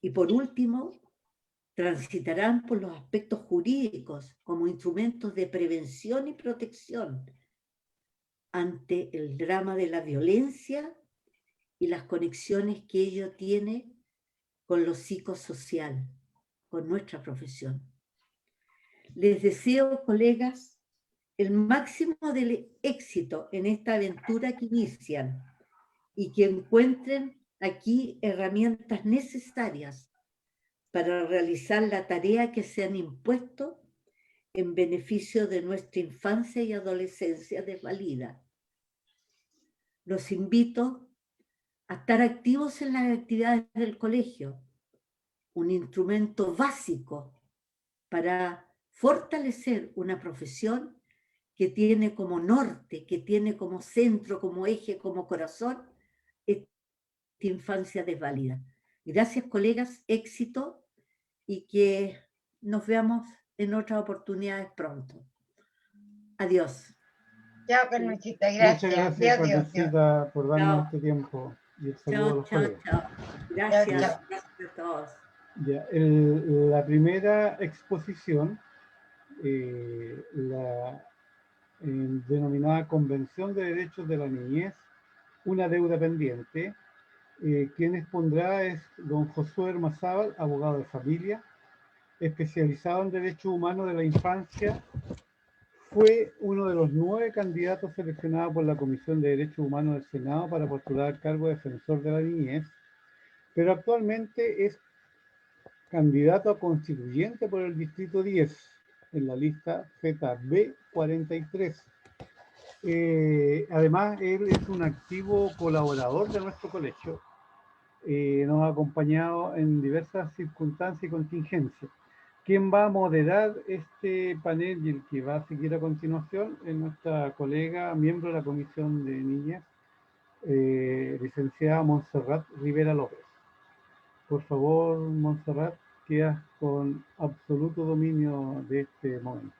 Y por último, transitarán por los aspectos jurídicos como instrumentos de prevención y protección ante el drama de la violencia y las conexiones que ello tiene con lo psicosocial, con nuestra profesión. Les deseo, colegas, el máximo del éxito en esta aventura que inician y que encuentren aquí herramientas necesarias para realizar la tarea que se han impuesto en beneficio de nuestra infancia y adolescencia desvalida. Los invito a estar activos en las actividades del colegio, un instrumento básico para fortalecer una profesión que tiene como norte, que tiene como centro, como eje, como corazón, esta infancia desvalida. Gracias, colegas, éxito y que nos veamos en otras oportunidades pronto. Adiós. Chao, Carmencita, Muchas gracias. gracias, Dios, Carmencita, por darnos Chao. este tiempo. Y el saludo a Chao, los chao, colegas. chao. Gracias, chao. gracias a todos. Ya, la primera exposición, la denominada Convención de Derechos de la Niñez, una deuda pendiente, quien expondrá es don Josué Ormazábal, abogado de familia, especializado en Derechos Humanos de la Infancia. Fue uno de los 9 candidatos seleccionados por la Comisión de Derechos Humanos del Senado para postular al cargo de defensor de la niñez, pero actualmente es candidato a constituyente por el Distrito 10 en la lista ZB43. Además, él es un activo colaborador de nuestro colegio. Nos ha acompañado en diversas circunstancias y contingencias. Quien va a moderar este panel y el que va a seguir a continuación es nuestra colega, miembro de la Comisión de Niñas, licenciada Montserrat Rivera López. Por favor, Montserrat, quedas con absoluto dominio de este momento.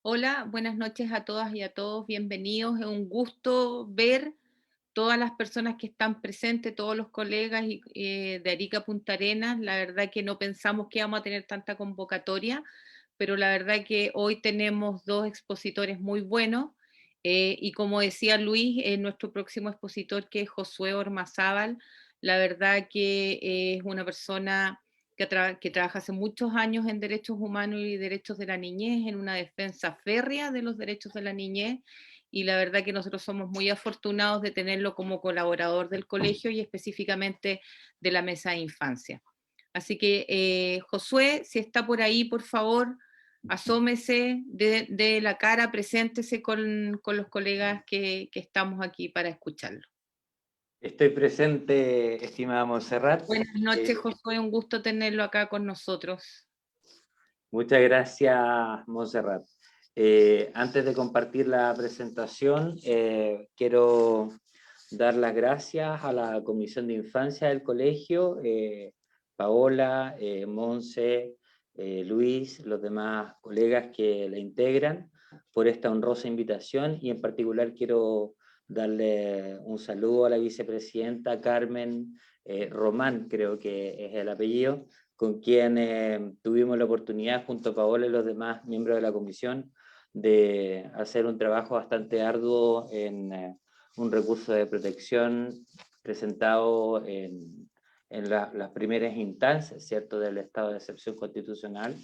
Hola, buenas noches a todas y a todos, bienvenidos. Es un gusto ver todas las personas que están presentes, todos los colegas de Arica Punta Arenas. La verdad que no pensamos que íbamos a tener tanta convocatoria, pero la verdad que hoy tenemos 2 expositores muy buenos. Y como decía Luis, nuestro próximo expositor, que es Josué Ormazábal, la verdad que es una persona que trabaja hace muchos años en derechos humanos y derechos de la niñez, en una defensa férrea de los derechos de la niñez, y la verdad que nosotros somos muy afortunados de tenerlo como colaborador del colegio y específicamente de la mesa de infancia. Así que, Josué, si está por ahí, por favor, asómese, de la cara, preséntese con los colegas que estamos aquí para escucharlo. Estoy presente, estimada Montserrat. Buenas noches, Josué, un gusto tenerlo acá con nosotros. Muchas gracias, Montserrat. Antes de compartir la presentación, quiero dar las gracias a la Comisión de Infancia del colegio, Paola, Monse, Luis, los demás colegas que la integran, por esta honrosa invitación, y en particular quiero darle un saludo a la vicepresidenta Carmen Román, creo que es el apellido, con quien tuvimos la oportunidad, junto a Paola y los demás miembros de la comisión, de hacer un trabajo bastante arduo en un recurso de protección presentado en las primeras instancias, ¿cierto?, del estado de excepción constitucional.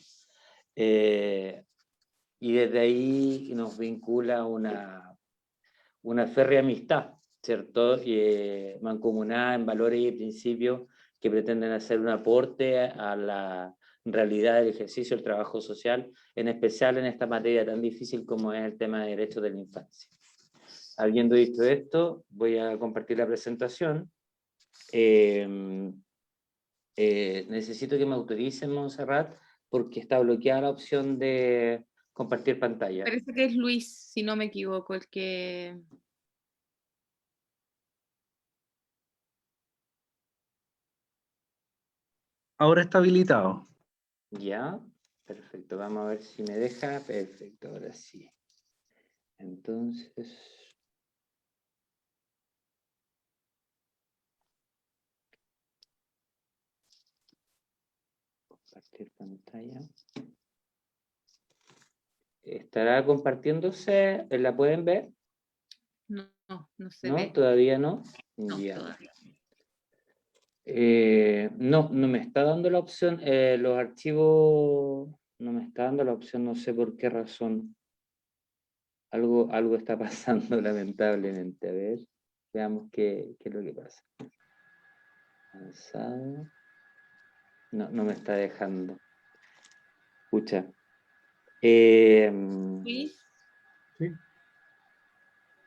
Y desde ahí nos vincula una férrea amistad, ¿cierto?, mancomunada en valores y principios que pretenden hacer un aporte a la realidad del ejercicio del trabajo social, en especial en esta materia tan difícil como es el tema de derechos de la infancia. Habiendo dicho esto, voy a compartir la presentación. Necesito que me autoricen, Montserrat, porque está bloqueada la opción de compartir pantalla. Parece que es Luis, si no me equivoco, el que... Ahora está habilitado. Ya, perfecto. Vamos a ver si me deja. Perfecto, ahora sí. Entonces... Compartir pantalla. ¿Estará compartiéndose? ¿La pueden ver? No, no se ¿No? ve. ¿Todavía no? No, Ya. todavía. No me está dando la opción, los archivos, no me está dando la opción, no sé por qué razón. Algo está pasando lamentablemente. A ver, veamos qué es lo que pasa. Avanzado. No me está dejando. Escucha. Luis, ¿Sí?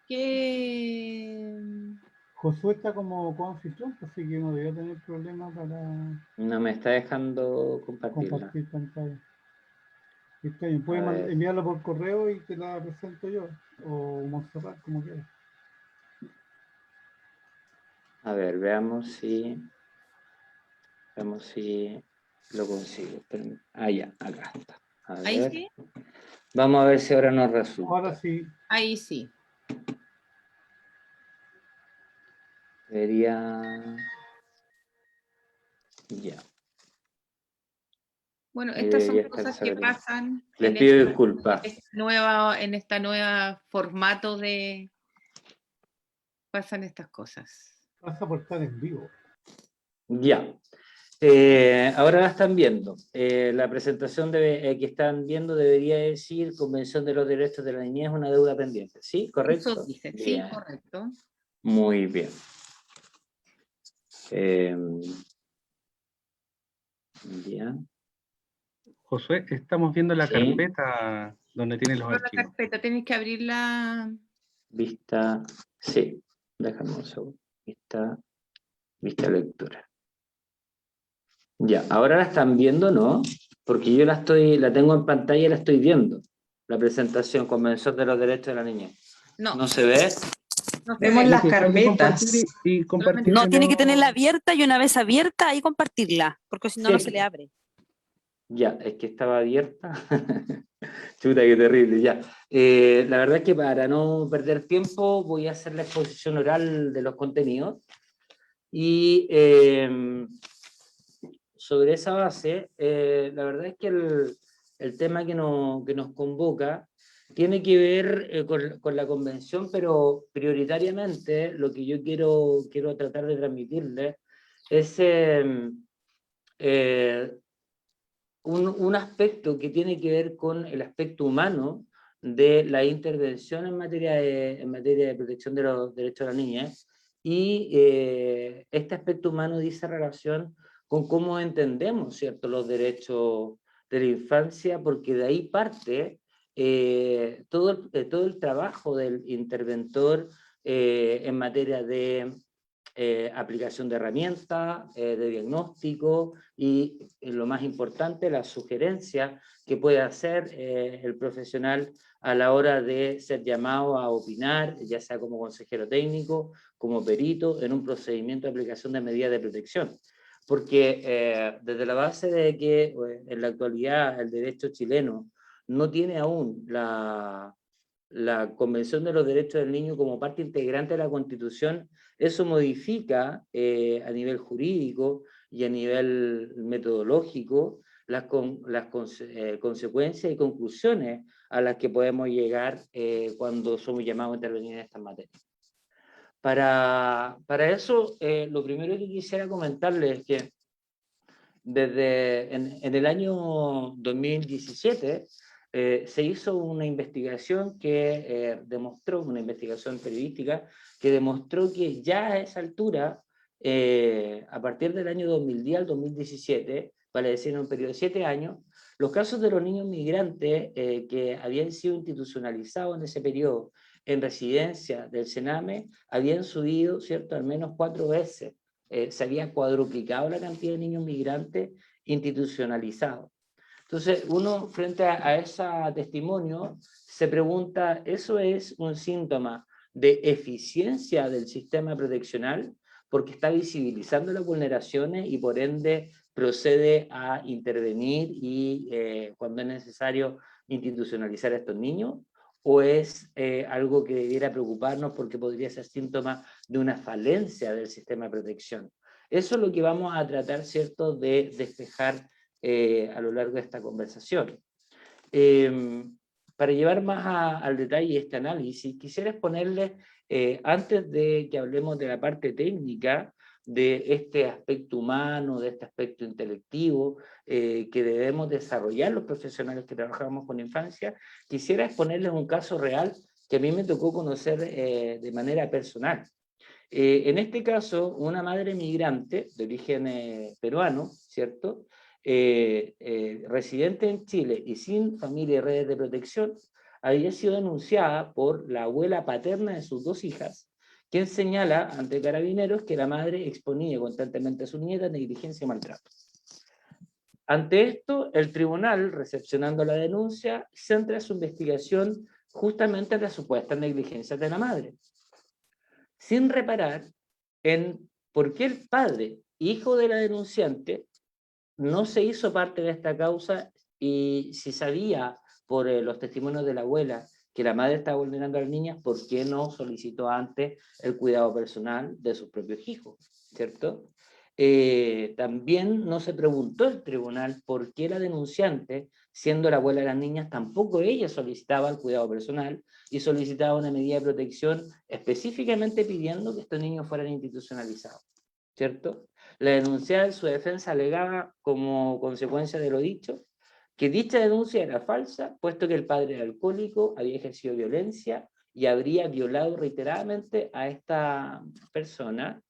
¿qué? Josué está como coanfitrión, así que no debería tener problema para No me está dejando compartirla. compartir pantalla. Está bien, A puedes ver. enviarla por correo y te la presento yo, o Montserrat, como quieras. A ver, veamos si lo consigo. Espérenme. Ah, ya, acá está. A Ahí ver. sí, Vamos a ver si ahora nos resulta. Ahora sí, ahí sí. Debería... Ya. Bueno, Ahí estas son debería estar cosas que saliendo. pasan Les en pido disculpas. en esta nueva formato de pasan estas cosas. vas a por estar en vivo. Ya. Ahora la están viendo. La presentación que están viendo debería decir Convención de los Derechos de la Niñez, una deuda pendiente. ¿Sí? ¿Correcto? Eso dice, sí, Bien. correcto. Muy bien. Bien. Josué, estamos viendo la Sí. carpeta donde tienen los Pero la archivos. carpeta, tienes que abrirla. Vista, sí. Déjame un segundo. Vista lectura. Ya, ahora la están viendo, ¿no? Porque yo la tengo en pantalla y la estoy viendo. La presentación, Convención de los Derechos de la Niñez. No, ¿No se ve? no se Vemos ve. las Dejar de carpetas. compartir y compartir No, de tiene que nuevo. tenerla abierta y una vez abierta ahí compartirla, porque si no, no Sí. se le abre. Ya, es que estaba abierta. Chuta, qué terrible, ya. La verdad es que para no perder tiempo voy a hacer la exposición oral de los contenidos. Y sobre esa base, la verdad es que el tema que nos convoca tiene que ver con la convención, pero prioritariamente lo que yo quiero tratar de transmitirles es un aspecto que tiene que ver con el aspecto humano de la intervención en materia de protección de los derechos de la niña, y este aspecto humano dice relación con cómo entendemos, ¿cierto?, los derechos de la infancia, porque de ahí parte todo el trabajo del interventor en materia de aplicación de herramientas, de diagnóstico y, lo más importante, la sugerencia que puede hacer el profesional a la hora de ser llamado a opinar, ya sea como consejero técnico, como perito, en un procedimiento de aplicación de medidas de protección. Porque desde la base de que en la actualidad el derecho chileno no tiene aún la Convención de los Derechos del Niño como parte integrante de la Constitución, eso modifica a nivel jurídico y a nivel metodológico las consecuencias y conclusiones a las que podemos llegar cuando somos llamados a intervenir en estas materias. Para eso, lo primero que quisiera comentarles es que en el año 2017 se hizo una investigación que demostró, una investigación periodística, que demostró que ya a esa altura, a partir del año 2010 al 2017, vale decir en un periodo de 7 años, los casos de los niños migrantes que habían sido institucionalizados en ese periodo en residencia del Sename habían subido, ¿cierto?, al menos 4 veces. Se había cuadruplicado la cantidad de niños migrantes institucionalizados. Entonces, uno frente a ese testimonio se pregunta, ¿eso es un síntoma de eficiencia del sistema proteccional? Porque está visibilizando las vulneraciones y por ende procede a intervenir y cuando es necesario institucionalizar a estos niños, o es algo que debiera preocuparnos porque podría ser síntoma de una falencia del sistema de protección. Eso es lo que vamos a tratar, ¿cierto?, de despejar a lo largo de esta conversación. Para llevar más al detalle este análisis, quisiera exponerles, antes de que hablemos de la parte técnica, de este aspecto humano, de este aspecto intelectivo, que debemos desarrollar los profesionales que trabajamos con infancia, quisiera exponerles un caso real que a mí me tocó conocer de manera personal. En este caso, una madre migrante de origen peruano, ¿cierto?, residente en Chile y sin familia y redes de protección, había sido denunciada por la abuela paterna de sus 2 hijas, quien señala ante Carabineros que la madre exponía constantemente a su nieta a negligencia y maltrato. Ante esto, el tribunal, recepcionando la denuncia, centra su investigación justamente en las supuestas negligencias de la madre, sin reparar en por qué el padre, hijo de la denunciante, no se hizo parte de esta causa, y si sabía por los testimonios de la abuela que la madre estaba vulnerando a las niñas, ¿por qué no solicitó antes el cuidado personal de sus propios hijos? ¿Cierto? También no se preguntó el tribunal por qué la denunciante, siendo la abuela de las niñas, tampoco ella solicitaba el cuidado personal y solicitaba una medida de protección específicamente pidiendo que estos niños fueran institucionalizados, ¿cierto? La denunciada en su defensa alegaba, como consecuencia de lo dicho, que dicha denuncia era falsa, puesto que el padre era alcohólico, había ejercido violencia y habría violado reiteradamente a esta persona,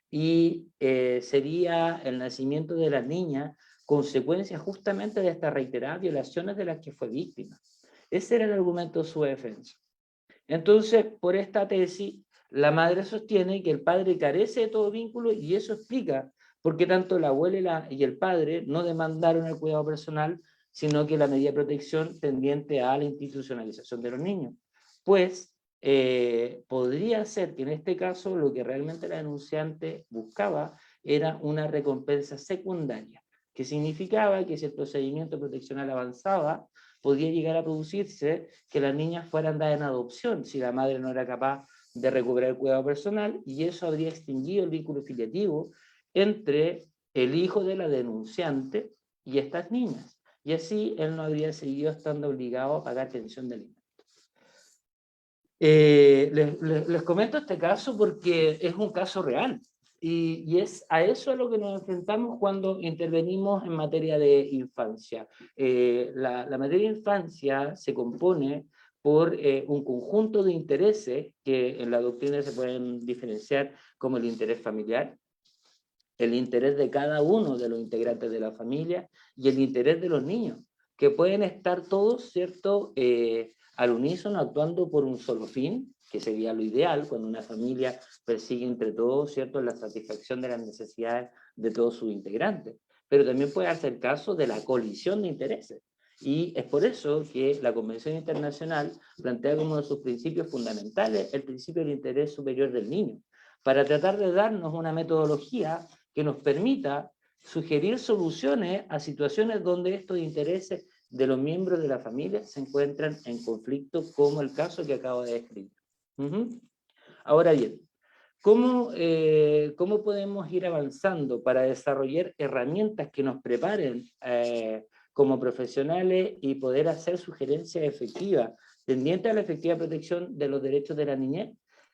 y sería el nacimiento de la niña consecuencia justamente de estas reiteradas violaciones de las que fue víctima. Ese era el argumento de su defensa. Entonces, por esta tesis, la madre sostiene que el padre carece de todo vínculo, y eso explica por qué tanto la abuela y el padre no demandaron el cuidado personal, sino que la medida de protección tendiente a la institucionalización de los niños. Pues podría ser que en este caso lo que realmente la denunciante buscaba era una recompensa secundaria, que significaba que si el procedimiento proteccional avanzaba, podía llegar a producirse que las niñas fueran dadas en adopción si la madre no era capaz de recuperar el cuidado personal, y eso habría extinguido el vínculo filiativo entre el hijo de la denunciante y estas niñas, y así él no habría seguido estando obligado a pagar pensión de alimentos. Les comento este caso porque es un caso real, y es a eso a lo que nos enfrentamos cuando intervenimos en materia de infancia. La materia de infancia se compone por un conjunto de intereses que en la doctrina se pueden diferenciar como el interés familiar, el interés de cada uno de los integrantes de la familia y el interés de los niños, que pueden estar todos, ¿cierto?, al unísono, actuando por un solo fin, que sería lo ideal cuando una familia persigue entre todos, ¿cierto?, la satisfacción de las necesidades de todos sus integrantes. Pero también puede darse el caso de la colisión de intereses. Y es por eso que la Convención Internacional plantea como uno de sus principios fundamentales el principio del interés superior del niño, para tratar de darnos una metodología que nos permita sugerir soluciones a situaciones donde estos intereses de los miembros de la familia se encuentran en conflicto, como el caso que acabo de describir. Ahora bien, ¿cómo podemos ir avanzando para desarrollar herramientas que nos preparen como profesionales y poder hacer sugerencias efectivas tendientes a la efectiva protección de los derechos de la niñez?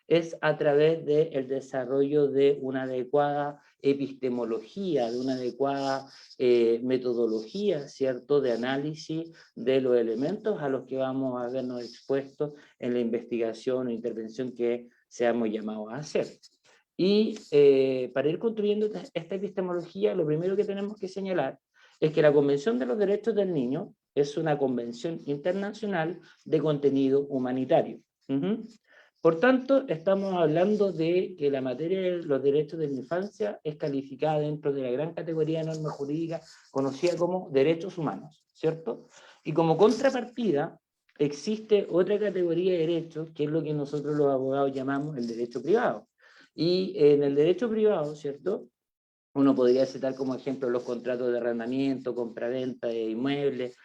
Es a través del desarrollo de una adecuada epistemología, de una adecuada metodología, ¿cierto?, de análisis de los elementos a los que vamos a vernos expuestos en la investigación o intervención que seamos llamados a hacer. Y para ir construyendo esta epistemología, lo primero que tenemos que señalar es que la Convención de los Derechos del Niño es una convención internacional de contenido humanitario. Por tanto, estamos hablando de que la materia de los derechos de la infancia es calificada dentro de la gran categoría de norma jurídica conocida como derechos humanos, ¿cierto? Y como contrapartida, existe otra categoría de derechos, que es lo que nosotros los abogados llamamos el derecho privado. Y en el derecho privado, ¿cierto?, uno podría citar como ejemplo los contratos de arrendamiento, compraventa de inmuebles,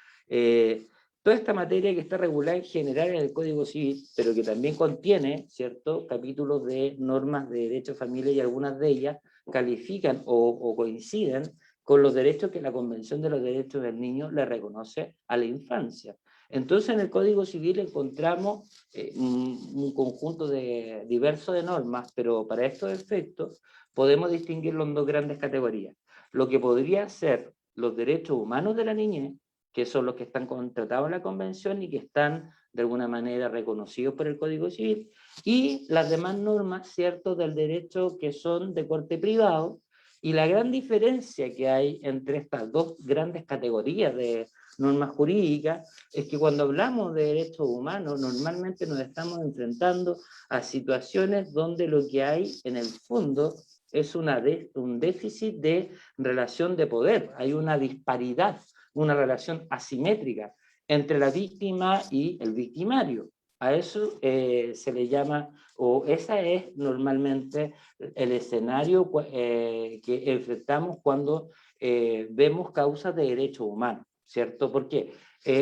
toda esta materia que está regulada en general en el Código Civil, pero que también contiene, ¿cierto?, capítulos de normas de derecho de familia, y algunas de ellas califican o coinciden con los derechos que la Convención de los Derechos del Niño le reconoce a la infancia. Entonces en el Código Civil encontramos un conjunto diverso de normas, pero para estos efectos podemos distinguirlo en dos grandes categorías. Lo que podría ser los derechos humanos de la niñez, que son los que están contratados en la Convención y que están de alguna manera reconocidos por el Código Civil, y las demás normas, ¿cierto?, del derecho que son de corte privado, y la gran diferencia que hay entre estas dos grandes categorías de normas jurídicas es que cuando hablamos de derechos humanos normalmente nos estamos enfrentando a situaciones donde lo que hay en el fondo es un déficit de relación de poder, hay una disparidad, una relación asimétrica entre la víctima y el victimario. A eso se le llama, o esa es normalmente el escenario que enfrentamos cuando vemos causas de derechos humanos, ¿cierto? Porque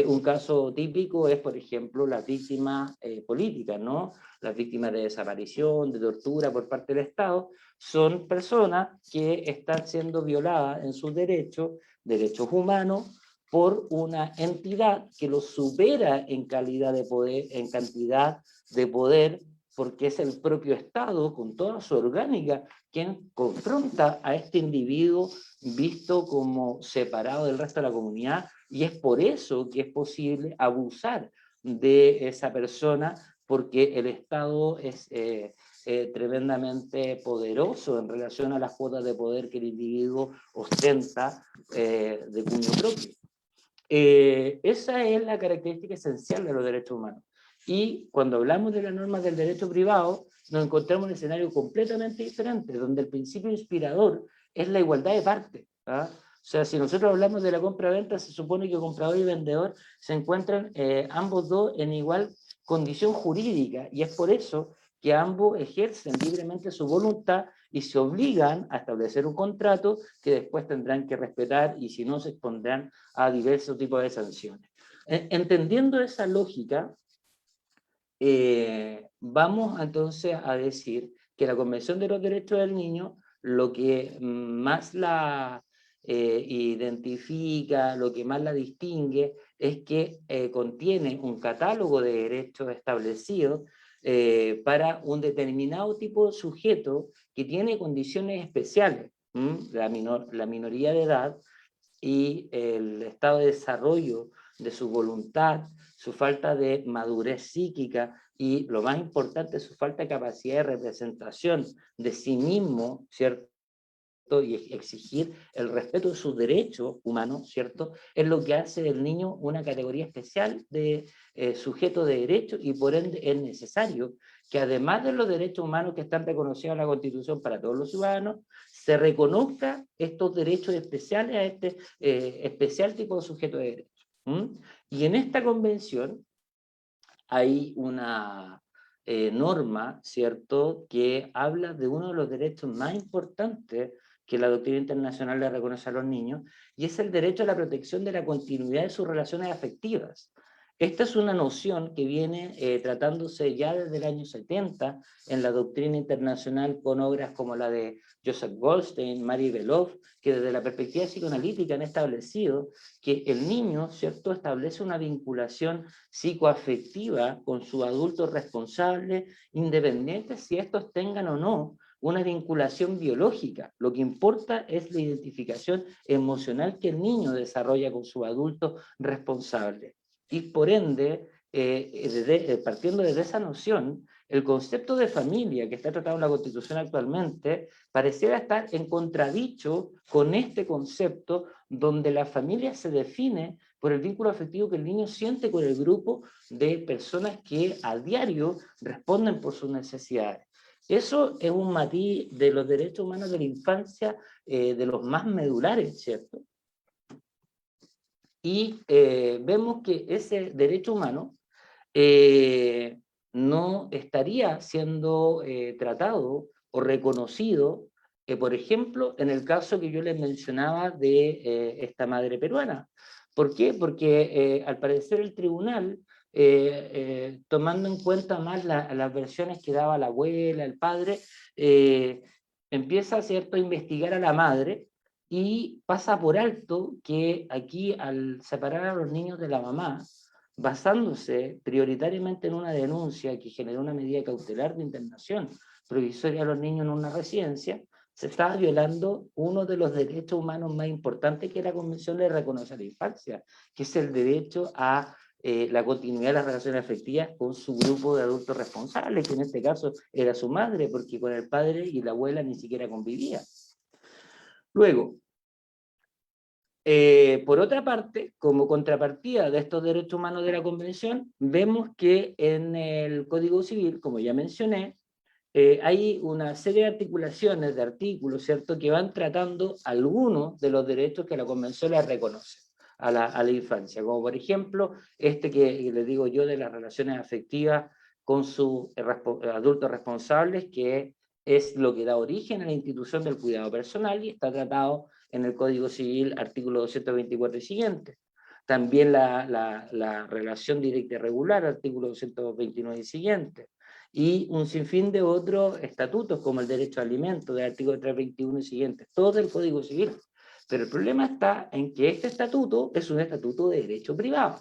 un caso típico es, por ejemplo, las víctimas políticas, ¿no? Las víctimas de desaparición, de tortura por parte del Estado, son personas que están siendo violadas en sus derechos humanos, por una entidad que los supera en calidad de poder, en cantidad de poder, porque es el propio Estado, con toda su orgánica, quien confronta a este individuo visto como separado del resto de la comunidad, y es por eso que es posible abusar de esa persona, porque el Estado es tremendamente poderoso en relación a las cuotas de poder que el individuo ostenta de puño propio. Esa es la característica esencial de los derechos humanos. Y cuando hablamos de las normas del derecho privado, nos encontramos en un escenario completamente diferente, donde el principio inspirador es la igualdad de partes. ¿Ah? O sea, si nosotros hablamos de la compra-venta, se supone que comprador y vendedor se encuentran ambos dos en igual condición jurídica, y es por eso que ambos ejercen libremente su voluntad y se obligan a establecer un contrato que después tendrán que respetar, y si no se expondrán a diversos tipos de sanciones. Entendiendo esa lógica, vamos entonces a decir que la Convención de los Derechos del Niño, lo que más la identifica, lo que más la distingue, es que contiene un catálogo de derechos establecidos para un determinado tipo de sujeto que tiene condiciones especiales, la minoría de edad y el estado de desarrollo de su voluntad, su falta de madurez psíquica y, lo más importante, su falta de capacidad de representación de sí mismo, ¿cierto? Y exigir el respeto de sus derechos humanos, ¿cierto? Es lo que hace del niño una categoría especial de sujeto de derechos, y por ende es necesario que, además de los derechos humanos que están reconocidos en la Constitución para todos los ciudadanos, se reconozca estos derechos especiales a este especial tipo de sujeto de derechos. Y en esta convención hay una norma, ¿cierto?, que habla de uno de los derechos más importantes que la doctrina internacional le reconoce a los niños, y es el derecho a la protección de la continuidad de sus relaciones afectivas. Esta es una noción que viene tratándose ya desde el año 70 en la doctrina internacional, con obras como la de Joseph Goldstein, Marie Beloff, que desde la perspectiva psicoanalítica han establecido que el niño, ¿cierto?, establece una vinculación psicoafectiva con su adulto responsable, independiente si estos tengan o no una vinculación biológica. Lo que importa es la identificación emocional que el niño desarrolla con su adulto responsable. Y por ende, partiendo de esa noción, el concepto de familia que está tratado en la Constitución actualmente pareciera estar en contradicho con este concepto, donde la familia se define por el vínculo afectivo que el niño siente con el grupo de personas que a diario responden por sus necesidades. Eso es un matiz de los derechos humanos de la infancia, de los más medulares, ¿cierto? Y vemos que ese derecho humano no estaría siendo tratado o reconocido, por ejemplo, en el caso que yo les mencionaba de esta madre peruana. ¿Por qué? Porque al parecer el tribunal, tomando en cuenta más las versiones que daba la abuela, el padre, empieza, ¿cierto?, a investigar a la madre, y pasa por alto que aquí, al separar a los niños de la mamá, basándose prioritariamente en una denuncia que generó una medida cautelar de internación provisoria a los niños en una residencia, se estaba violando uno de los derechos humanos más importantes que la Convención le reconoce a la infancia, que es el derecho a la continuidad de las relaciones afectivas con su grupo de adultos responsables, que en este caso era su madre, porque con el padre y la abuela ni siquiera convivía. Luego, por otra parte, como contrapartida de estos derechos humanos de la Convención, vemos que en el Código Civil, como ya mencioné, hay una serie de articulaciones de artículos, ¿cierto?, que van tratando algunos de los derechos que la Convención les reconoce a la infancia, como por ejemplo este que les digo yo de las relaciones afectivas con sus adultos responsables, que es lo que da origen a la institución del cuidado personal y está tratado en el Código Civil, artículo 224 y siguiente. También la relación directa y regular, artículo 229 y siguiente. Y un sinfín de otros estatutos, como el derecho al alimento, del artículo 321 y siguientes, todo del Código Civil. Pero el problema está en que este estatuto es un estatuto de derecho privado.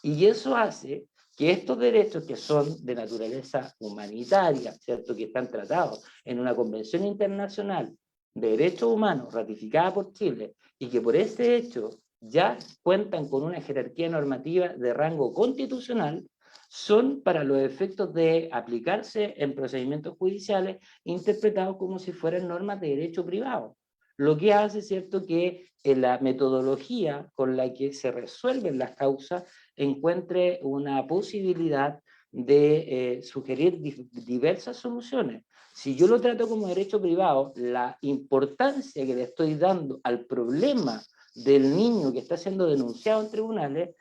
Y eso hace que estos derechos, que son de naturaleza humanitaria, ¿cierto?, que están tratados en una convención internacional de derechos humanos ratificada por Chile, y que por ese hecho ya cuentan con una jerarquía normativa de rango constitucional, son para los efectos de aplicarse en procedimientos judiciales interpretados como si fueran normas de derecho privado. Lo que hace, ¿cierto?, que en la metodología con la que se resuelven las causas encuentre una posibilidad de sugerir diversas soluciones. Si yo lo trato como derecho privado, la importancia que le estoy dando al problema del niño que está siendo denunciado en tribunales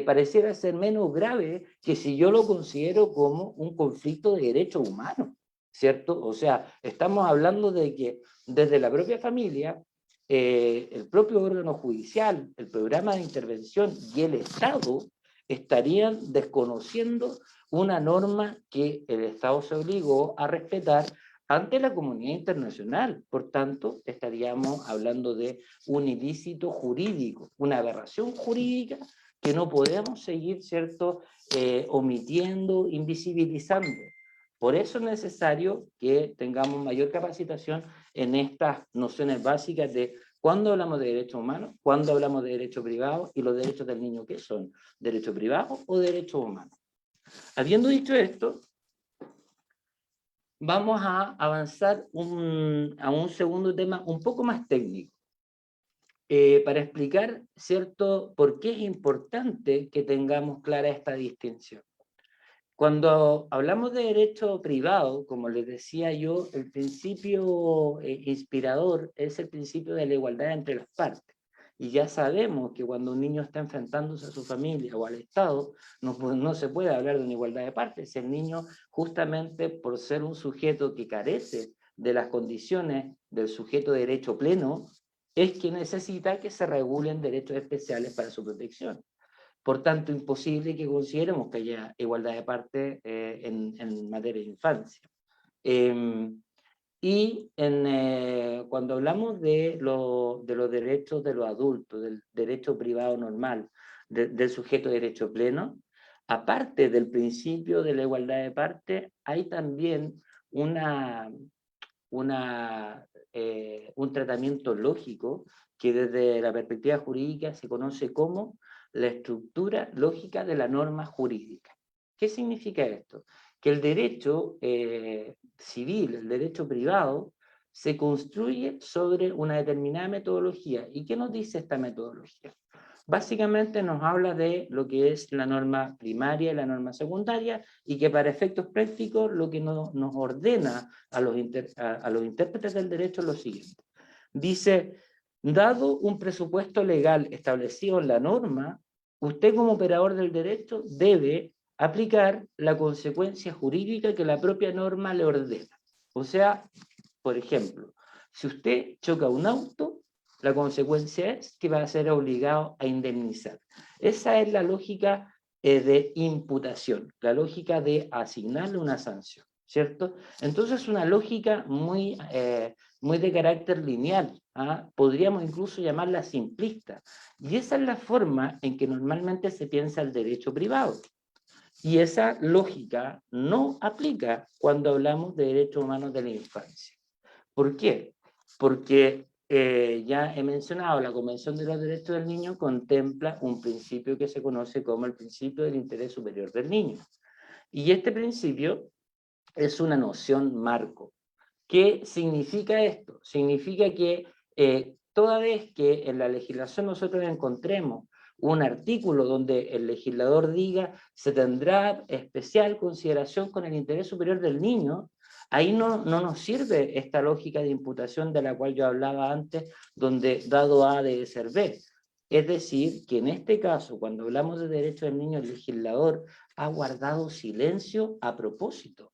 pareciera ser menos grave que si yo lo considero como un conflicto de derechos humanos, ¿cierto? O sea, estamos hablando de que desde la propia familia, el propio órgano judicial, el programa de intervención y el Estado estarían desconociendo una norma que el Estado se obligó a respetar ante la comunidad internacional. Por tanto, estaríamos hablando de un ilícito jurídico, una aberración jurídica que no podemos seguir, ¿cierto?, omitiendo, invisibilizando. Por eso es necesario que tengamos mayor capacitación en estas nociones básicas de cuándo hablamos de derechos humanos, cuándo hablamos de derechos privados y los derechos del niño, ¿qué son? ¿Derechos privados o derechos humanos? Habiendo dicho esto, vamos a avanzar a un segundo tema un poco más técnico, para explicar, ¿cierto?, por qué es importante que tengamos clara esta distinción. Cuando hablamos de derecho privado, como les decía yo, el principio inspirador es el principio de la igualdad entre las partes. Y ya sabemos que cuando un niño está enfrentándose a su familia o al Estado, no se puede hablar de una igualdad de partes. El niño, justamente por ser un sujeto que carece de las condiciones del sujeto de derecho pleno, es que necesita que se regulen derechos especiales para su protección. Por tanto, imposible que consideremos que haya igualdad de partes en materia de infancia. Cuando hablamos de los derechos de los adultos, del derecho privado normal, del sujeto de derecho pleno, aparte del principio de la igualdad de partes, hay también un tratamiento lógico que desde la perspectiva jurídica se conoce como la estructura lógica de la norma jurídica. ¿Qué significa esto? Que el derecho civil, el derecho privado, se construye sobre una determinada metodología. ¿Y qué nos dice esta metodología? Básicamente nos habla de lo que es la norma primaria y la norma secundaria, y que para efectos prácticos lo que nos ordena a los intérpretes del derecho es lo siguiente. Dice, dado un presupuesto legal establecido en la norma, usted como operador del derecho debe aplicar la consecuencia jurídica que la propia norma le ordena. O sea, por ejemplo, si usted choca un auto, la consecuencia es que va a ser obligado a indemnizar. Esa es la lógica de imputación, la lógica de asignarle una sanción, ¿cierto? Entonces es una lógica muy, muy de carácter lineal, ¿ah? Podríamos incluso llamarla simplista, y esa es la forma en que normalmente se piensa el derecho privado. Y esa lógica no aplica cuando hablamos de derechos humanos de la infancia. ¿Por qué? Porque ya he mencionado, la Convención de los Derechos del Niño contempla un principio que se conoce como el principio del interés superior del niño. Y este principio es una noción marco. ¿Qué significa esto? Significa que toda vez que en la legislación nosotros encontremos un artículo donde el legislador diga se tendrá especial consideración con el interés superior del niño, ahí no nos sirve esta lógica de imputación de la cual yo hablaba antes, donde dado A debe ser B. Es decir, que en este caso, cuando hablamos de derechos del niño, el legislador ha guardado silencio a propósito.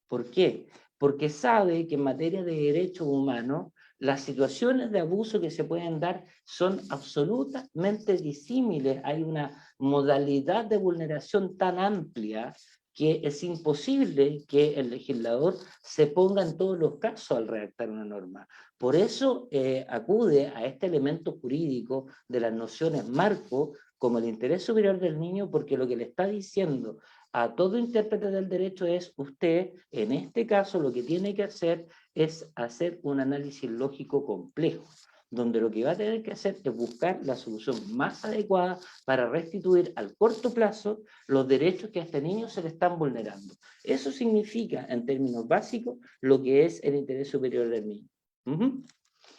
¿Por qué? Porque sabe que en materia de derechos humanos, las situaciones de abuso que se pueden dar son absolutamente disímiles. Hay una modalidad de vulneración tan amplia que es imposible que el legislador se ponga en todos los casos al redactar una norma. Por eso acude a este elemento jurídico de las nociones marco como el interés superior del niño, porque lo que le está diciendo a todo intérprete del derecho es usted, en este caso, lo que tiene que hacer es hacer un análisis lógico complejo, donde lo que va a tener que hacer es buscar la solución más adecuada para restituir al corto plazo los derechos que a este niño se le están vulnerando. Eso significa, en términos básicos, lo que es el interés superior del niño.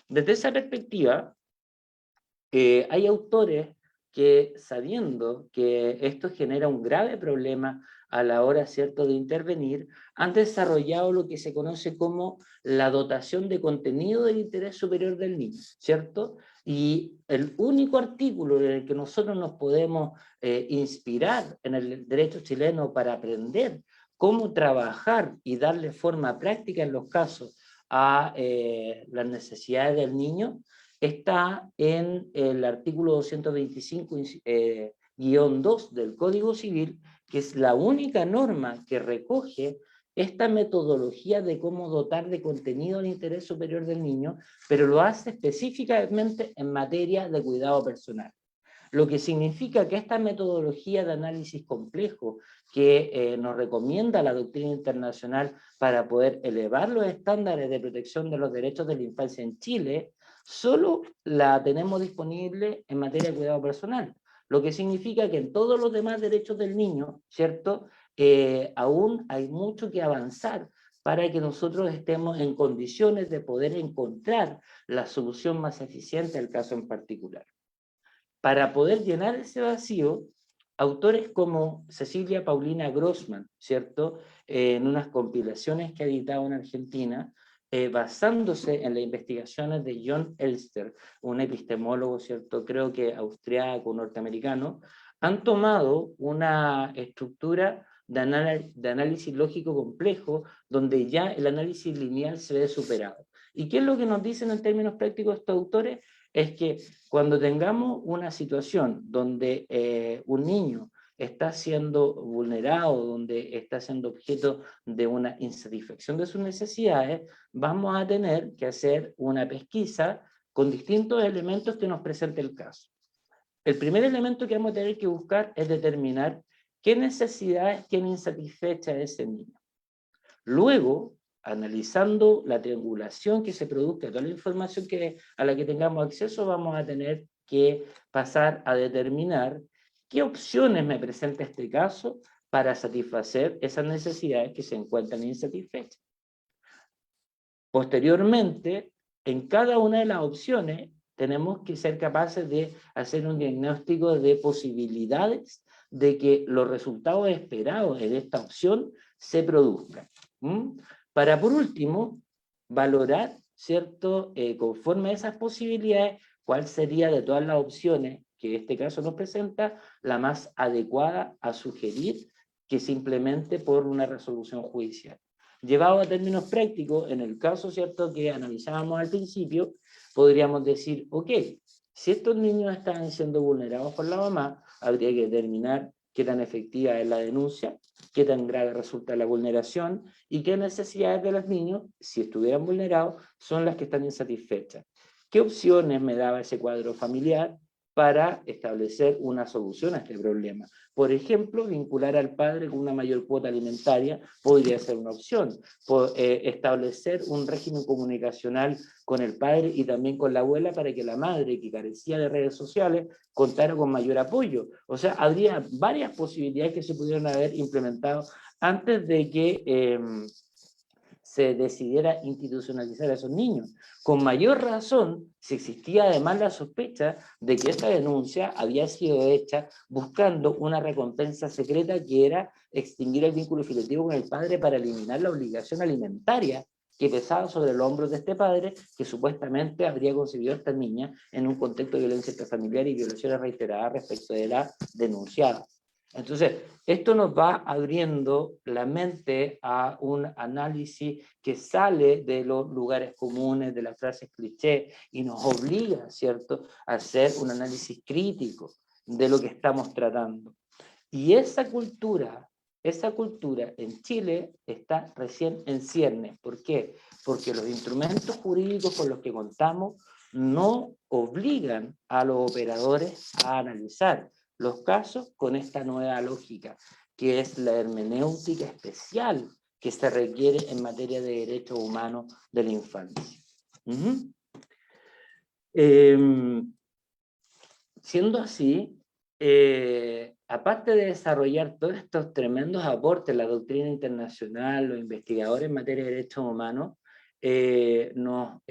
Desde esa perspectiva, hay autores que, sabiendo que esto genera un grave problema a la hora, ¿cierto?, de intervenir, han desarrollado lo que se conoce como la dotación de contenido del interés superior del niño, ¿cierto? Y el único artículo en el que nosotros nos podemos inspirar en el derecho chileno para aprender cómo trabajar y darle forma práctica en los casos a las necesidades del niño, está en el artículo 225-2 del Código Civil, que es la única norma que recoge esta metodología de cómo dotar de contenido al interés superior del niño, pero lo hace específicamente en materia de cuidado personal. Lo que significa que esta metodología de análisis complejo que nos recomienda la doctrina internacional para poder elevar los estándares de protección de los derechos de la infancia en Chile, solo la tenemos disponible en materia de cuidado personal. Lo que significa que en todos los demás derechos del niño, ¿cierto? Aún hay mucho que avanzar para que nosotros estemos en condiciones de poder encontrar la solución más eficiente al caso en particular. Para poder llenar ese vacío, autores como Cecilia Paulina Grossman, ¿cierto?, en unas compilaciones que ha editado en Argentina, basándose en las investigaciones de John Elster, un epistemólogo, ¿cierto?, creo que austriaco, norteamericano, han tomado una estructura de análisis lógico complejo, donde ya el análisis lineal se ve superado. ¿Y qué es lo que nos dicen en términos prácticos estos autores? Es que cuando tengamos una situación donde un niño está siendo vulnerado, donde está siendo objeto de una insatisfacción de sus necesidades, vamos a tener que hacer una pesquisa con distintos elementos que nos presente el caso. El primer elemento que vamos a tener que buscar es determinar qué necesidades tiene insatisfecha ese niño. Luego, analizando la triangulación que se produzca, toda la información a la que tengamos acceso, vamos a tener que pasar a determinar qué opciones me presenta este caso para satisfacer esas necesidades que se encuentran insatisfechas. Posteriormente, en cada una de las opciones, tenemos que ser capaces de hacer un diagnóstico de posibilidades de que los resultados esperados en esta opción se produzcan. Para, por último, valorar, ¿cierto?, conforme a esas posibilidades, cuál sería de todas las opciones que este caso nos presenta, la más adecuada a sugerir que simplemente por una resolución judicial. Llevado a términos prácticos, en el caso, ¿cierto?, que analizábamos al principio, podríamos decir, ok, si estos niños están siendo vulnerados por la mamá, habría que determinar qué tan efectiva es la denuncia, qué tan grave resulta la vulneración y qué necesidades de los niños, si estuvieran vulnerados, son las que están insatisfechas. ¿Qué opciones me daba ese cuadro familiar para establecer una solución a este problema? Por ejemplo, vincular al padre con una mayor cuota alimentaria podría ser una opción. Establecer un régimen comunicacional con el padre y también con la abuela para que la madre, que carecía de redes sociales, contara con mayor apoyo. O sea, habría varias posibilidades que se pudieran haber implementado antes de que se decidiera institucionalizar a esos niños. Con mayor razón, si existía además la sospecha de que esta denuncia había sido hecha buscando una recompensa secreta que era extinguir el vínculo filiativo con el padre para eliminar la obligación alimentaria que pesaba sobre los hombros de este padre, que supuestamente habría concebido a esta niña en un contexto de violencia intrafamiliar y violaciones reiteradas respecto de la denunciada. Entonces, esto nos va abriendo la mente a un análisis que sale de los lugares comunes, de las frases cliché, y nos obliga, ¿cierto?, a hacer un análisis crítico de lo que estamos tratando. Y esa cultura en Chile está recién en ciernes. ¿Por qué? Porque los instrumentos jurídicos con los que contamos no obligan a los operadores a analizar los casos con esta nueva lógica, que es la hermenéutica especial que se requiere en materia de derechos humanos de la infancia. Siendo así, aparte de desarrollar todos estos tremendos aportes, la doctrina internacional, los investigadores en materia de derechos humanos, nos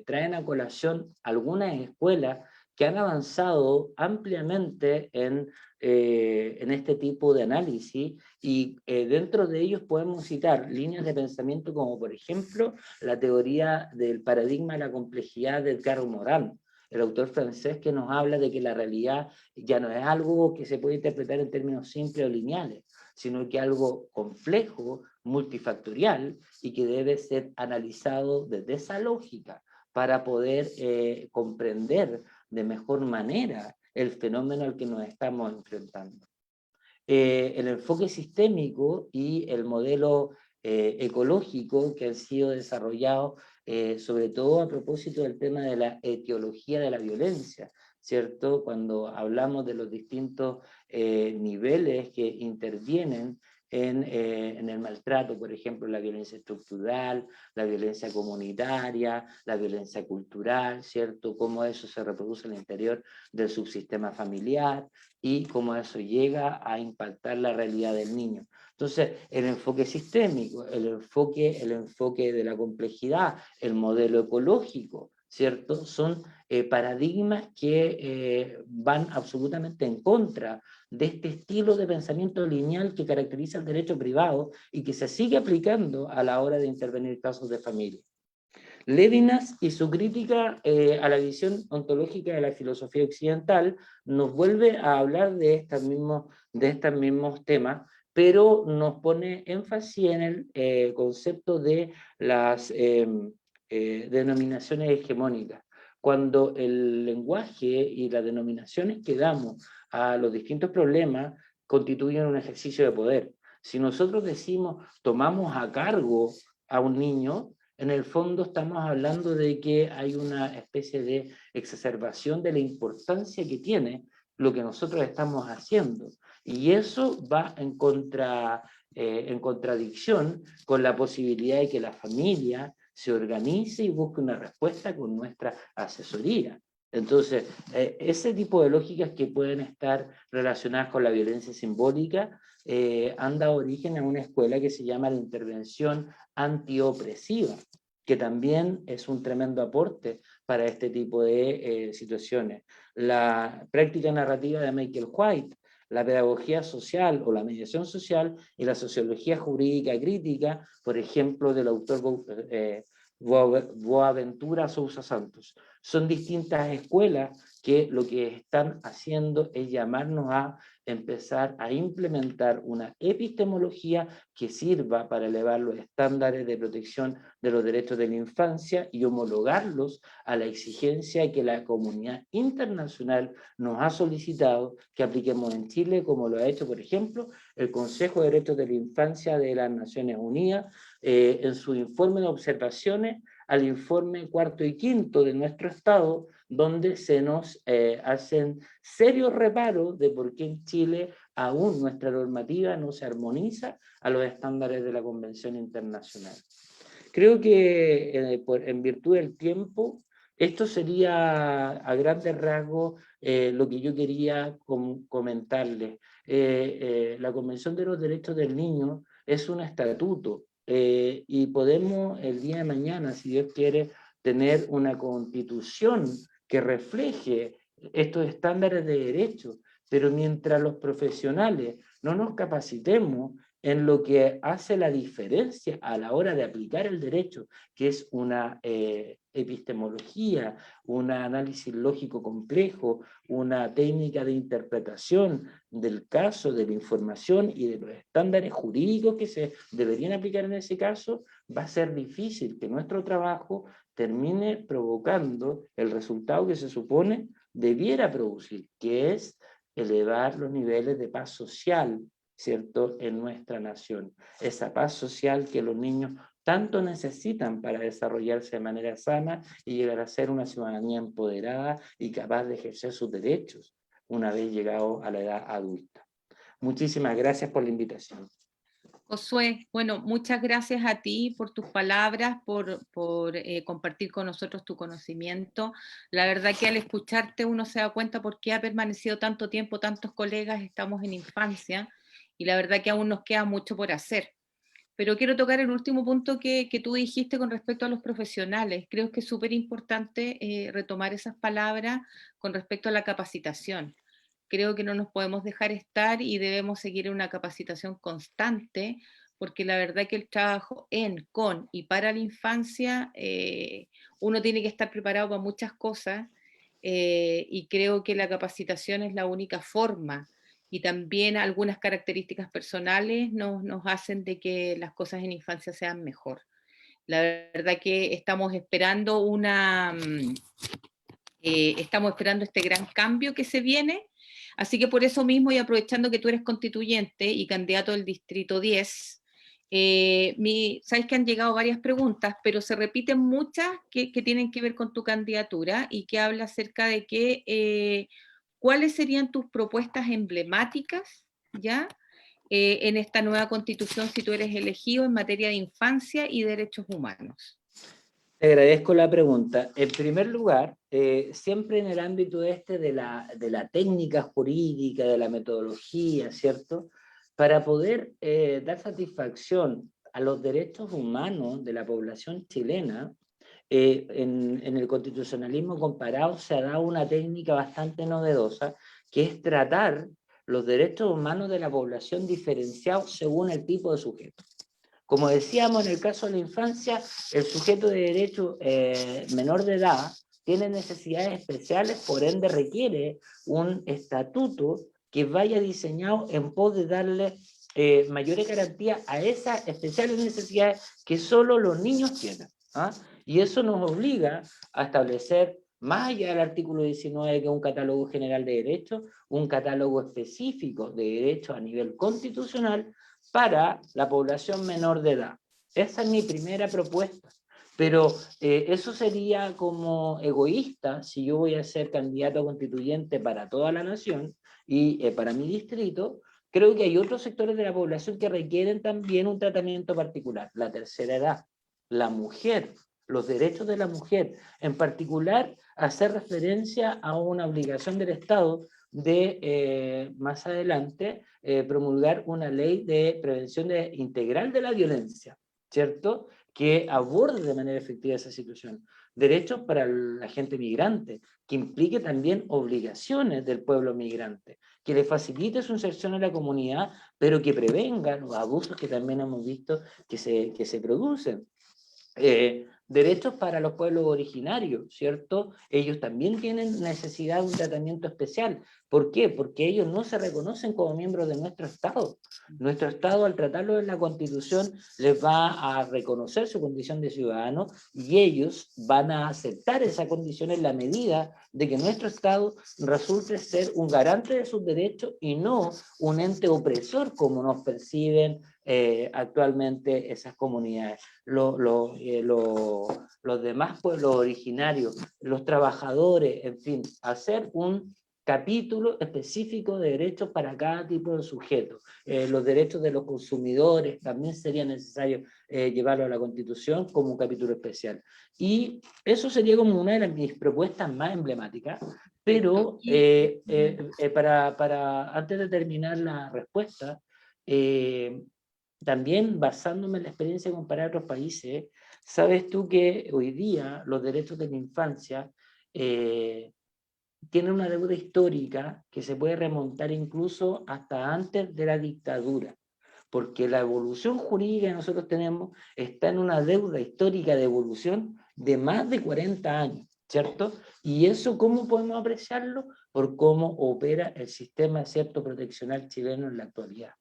traen a colación algunas escuelas que han avanzado ampliamente en este tipo de análisis y dentro de ellos podemos citar líneas de pensamiento como por ejemplo la teoría del paradigma de la complejidad de Edgar Morin, el autor francés, que nos habla de que la realidad ya no es algo que se puede interpretar en términos simples o lineales, sino que algo complejo, multifactorial y que debe ser analizado desde esa lógica para poder comprender de mejor manera el fenómeno al que nos estamos enfrentando. El enfoque sistémico y el modelo ecológico que han sido desarrollados, sobre todo a propósito del tema de la etiología de la violencia, ¿cierto? Cuando hablamos de los distintos niveles que intervienen en el maltrato, por ejemplo, la violencia estructural, la violencia comunitaria, la violencia cultural, ¿cierto? Cómo eso se reproduce en el interior del subsistema familiar y cómo eso llega a impactar la realidad del niño. Entonces, el enfoque sistémico, el enfoque de la complejidad, el modelo ecológico, ¿cierto? Son paradigmas que van absolutamente en contra de este estilo de pensamiento lineal que caracteriza el derecho privado y que se sigue aplicando a la hora de intervenir casos de familia. Levinas y su crítica a la visión ontológica de la filosofía occidental nos vuelve a hablar de estos mismos temas, pero nos pone énfasis en el concepto de las denominaciones hegemónicas. Cuando el lenguaje y las denominaciones que damos a los distintos problemas constituyen un ejercicio de poder. Si nosotros decimos, tomamos a cargo a un niño, en el fondo estamos hablando de que hay una especie de exacerbación de la importancia que tiene lo que nosotros estamos haciendo. Y eso va en contradicción con la posibilidad de que la familia se organice y busque una respuesta con nuestra asesoría. Entonces, ese tipo de lógicas que pueden estar relacionadas con la violencia simbólica han dado origen a una escuela que se llama la intervención antiopresiva, que también es un tremendo aporte para este tipo de situaciones. La práctica narrativa de Michael White, la pedagogía social o la mediación social y la sociología jurídica crítica, por ejemplo, del autor Boaventura Sousa Santos. Son distintas escuelas que lo que están haciendo es llamarnos a empezar a implementar una epistemología que sirva para elevar los estándares de protección de los derechos de la infancia y homologarlos a la exigencia que la comunidad internacional nos ha solicitado que apliquemos en Chile, como lo ha hecho, por ejemplo, el Consejo de Derechos de la Infancia de las Naciones Unidas, en su informe de observaciones al informe 4º y 5º de nuestro Estado, donde se nos hacen serios reparos de por qué en Chile aún nuestra normativa no se armoniza a los estándares de la Convención Internacional. Creo que en virtud del tiempo, esto sería a grandes rasgos lo que yo quería comentarles. La Convención de los Derechos del Niño es un estatuto y podemos el día de mañana, si Dios quiere, tener una constitución que refleje estos estándares de derechos, pero mientras los profesionales no nos capacitemos en lo que hace la diferencia a la hora de aplicar el derecho, que es una epistemología, un análisis lógico complejo, una técnica de interpretación del caso, de la información y de los estándares jurídicos que se deberían aplicar en ese caso, va a ser difícil que nuestro trabajo termine provocando el resultado que se supone debiera producir, que es elevar los niveles de paz social, ¿cierto?, en nuestra nación. Esa paz social que los niños tanto necesitan para desarrollarse de manera sana y llegar a ser una ciudadanía empoderada y capaz de ejercer sus derechos una vez llegado a la edad adulta. Muchísimas gracias por la invitación. Josué, bueno, muchas gracias a ti por tus palabras, por compartir con nosotros tu conocimiento. La verdad que al escucharte uno se da cuenta por qué ha permanecido tanto tiempo, tantos colegas, estamos en infancia, y la verdad que aún nos queda mucho por hacer. Pero quiero tocar el último punto que tú dijiste con respecto a los profesionales. Creo que es súper importante retomar esas palabras con respecto a la capacitación. Creo que no nos podemos dejar estar y debemos seguir una capacitación constante, porque la verdad que el trabajo en, con y para la infancia, uno tiene que estar preparado para muchas cosas, y creo que la capacitación es la única forma, y también algunas características personales nos hacen de que las cosas en infancia sean mejor. La verdad que estamos esperando estamos esperando este gran cambio que se viene. Así que por eso mismo, y aprovechando que tú eres constituyente y candidato del Distrito 10, sabes que han llegado varias preguntas, pero se repiten muchas que tienen que ver con tu candidatura y que habla acerca de que, cuáles serían tus propuestas emblemáticas, ¿ya? En esta nueva constitución, si tú eres elegido en materia de infancia y derechos humanos. Te agradezco la pregunta. En primer lugar, siempre en el ámbito de la técnica jurídica, de la metodología, ¿cierto? Para poder dar satisfacción a los derechos humanos de la población chilena, en el constitucionalismo comparado se ha dado una técnica bastante novedosa, que es tratar los derechos humanos de la población diferenciados según el tipo de sujeto. Como decíamos, en el caso de la infancia, el sujeto de derecho menor de edad tiene necesidades especiales, por ende requiere un estatuto que vaya diseñado en pos de darle mayores garantías a esas especiales necesidades que solo los niños tienen, ¿ah? Y eso nos obliga a establecer, más allá del artículo 19, que es un catálogo general de derechos, un catálogo específico de derechos a nivel constitucional para la población menor de edad. Esa es mi primera propuesta. Pero eso sería como egoísta si yo voy a ser candidato a constituyente para toda la nación y para mi distrito. Creo que hay otros sectores de la población que requieren también un tratamiento particular. La tercera edad, la mujer, los derechos de la mujer. En particular, hacer referencia a una obligación del Estado de más adelante promulgar una ley de prevención integral de la violencia, ¿cierto? Que aborde de manera efectiva esa situación. Derechos para la gente migrante, que implique también obligaciones del pueblo migrante, que le facilite su inserción en la comunidad, pero que prevenga los abusos que también hemos visto que se producen. derechos para los pueblos originarios, ¿cierto? Ellos también tienen necesidad de un tratamiento especial. ¿Por qué? Porque ellos no se reconocen como miembros de nuestro Estado. Nuestro Estado, al tratarlo en la Constitución, les va a reconocer su condición de ciudadano y ellos van a aceptar esa condición en la medida de que nuestro Estado resulte ser un garante de sus derechos y no un ente opresor como nos perciben actualmente esas comunidades. Los demás pueblos originarios, los trabajadores, en fin, hacer un capítulo específico de derechos para cada tipo de sujeto. Los derechos de los consumidores también sería necesario llevarlo a la Constitución como un capítulo especial. Y eso sería como una de mis propuestas más emblemáticas, pero antes de terminar la respuesta, también basándome en la experiencia de comparar otros países, sabes tú que hoy día los derechos de la infancia tienen una deuda histórica que se puede remontar incluso hasta antes de la dictadura, porque la evolución jurídica que nosotros tenemos está en una deuda histórica de evolución de más de 40 años, ¿cierto? Y eso, ¿cómo podemos apreciarlo? Por cómo opera el sistema, ¿cierto?, proteccional chileno en la actualidad.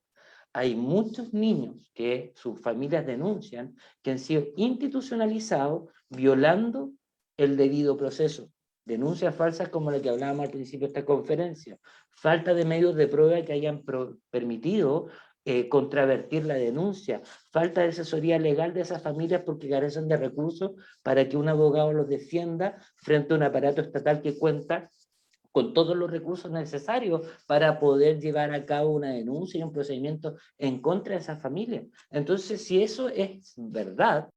Hay muchos niños que sus familias denuncian que han sido institucionalizados violando el debido proceso. Denuncias falsas como la que hablábamos al principio de esta conferencia. Falta de medios de prueba que hayan permitido contravertir la denuncia. Falta de asesoría legal de esas familias porque carecen de recursos para que un abogado los defienda frente a un aparato estatal que cuenta con todos los recursos necesarios para poder llevar a cabo una denuncia y un procedimiento en contra de esa familia. Entonces, si eso es verdad,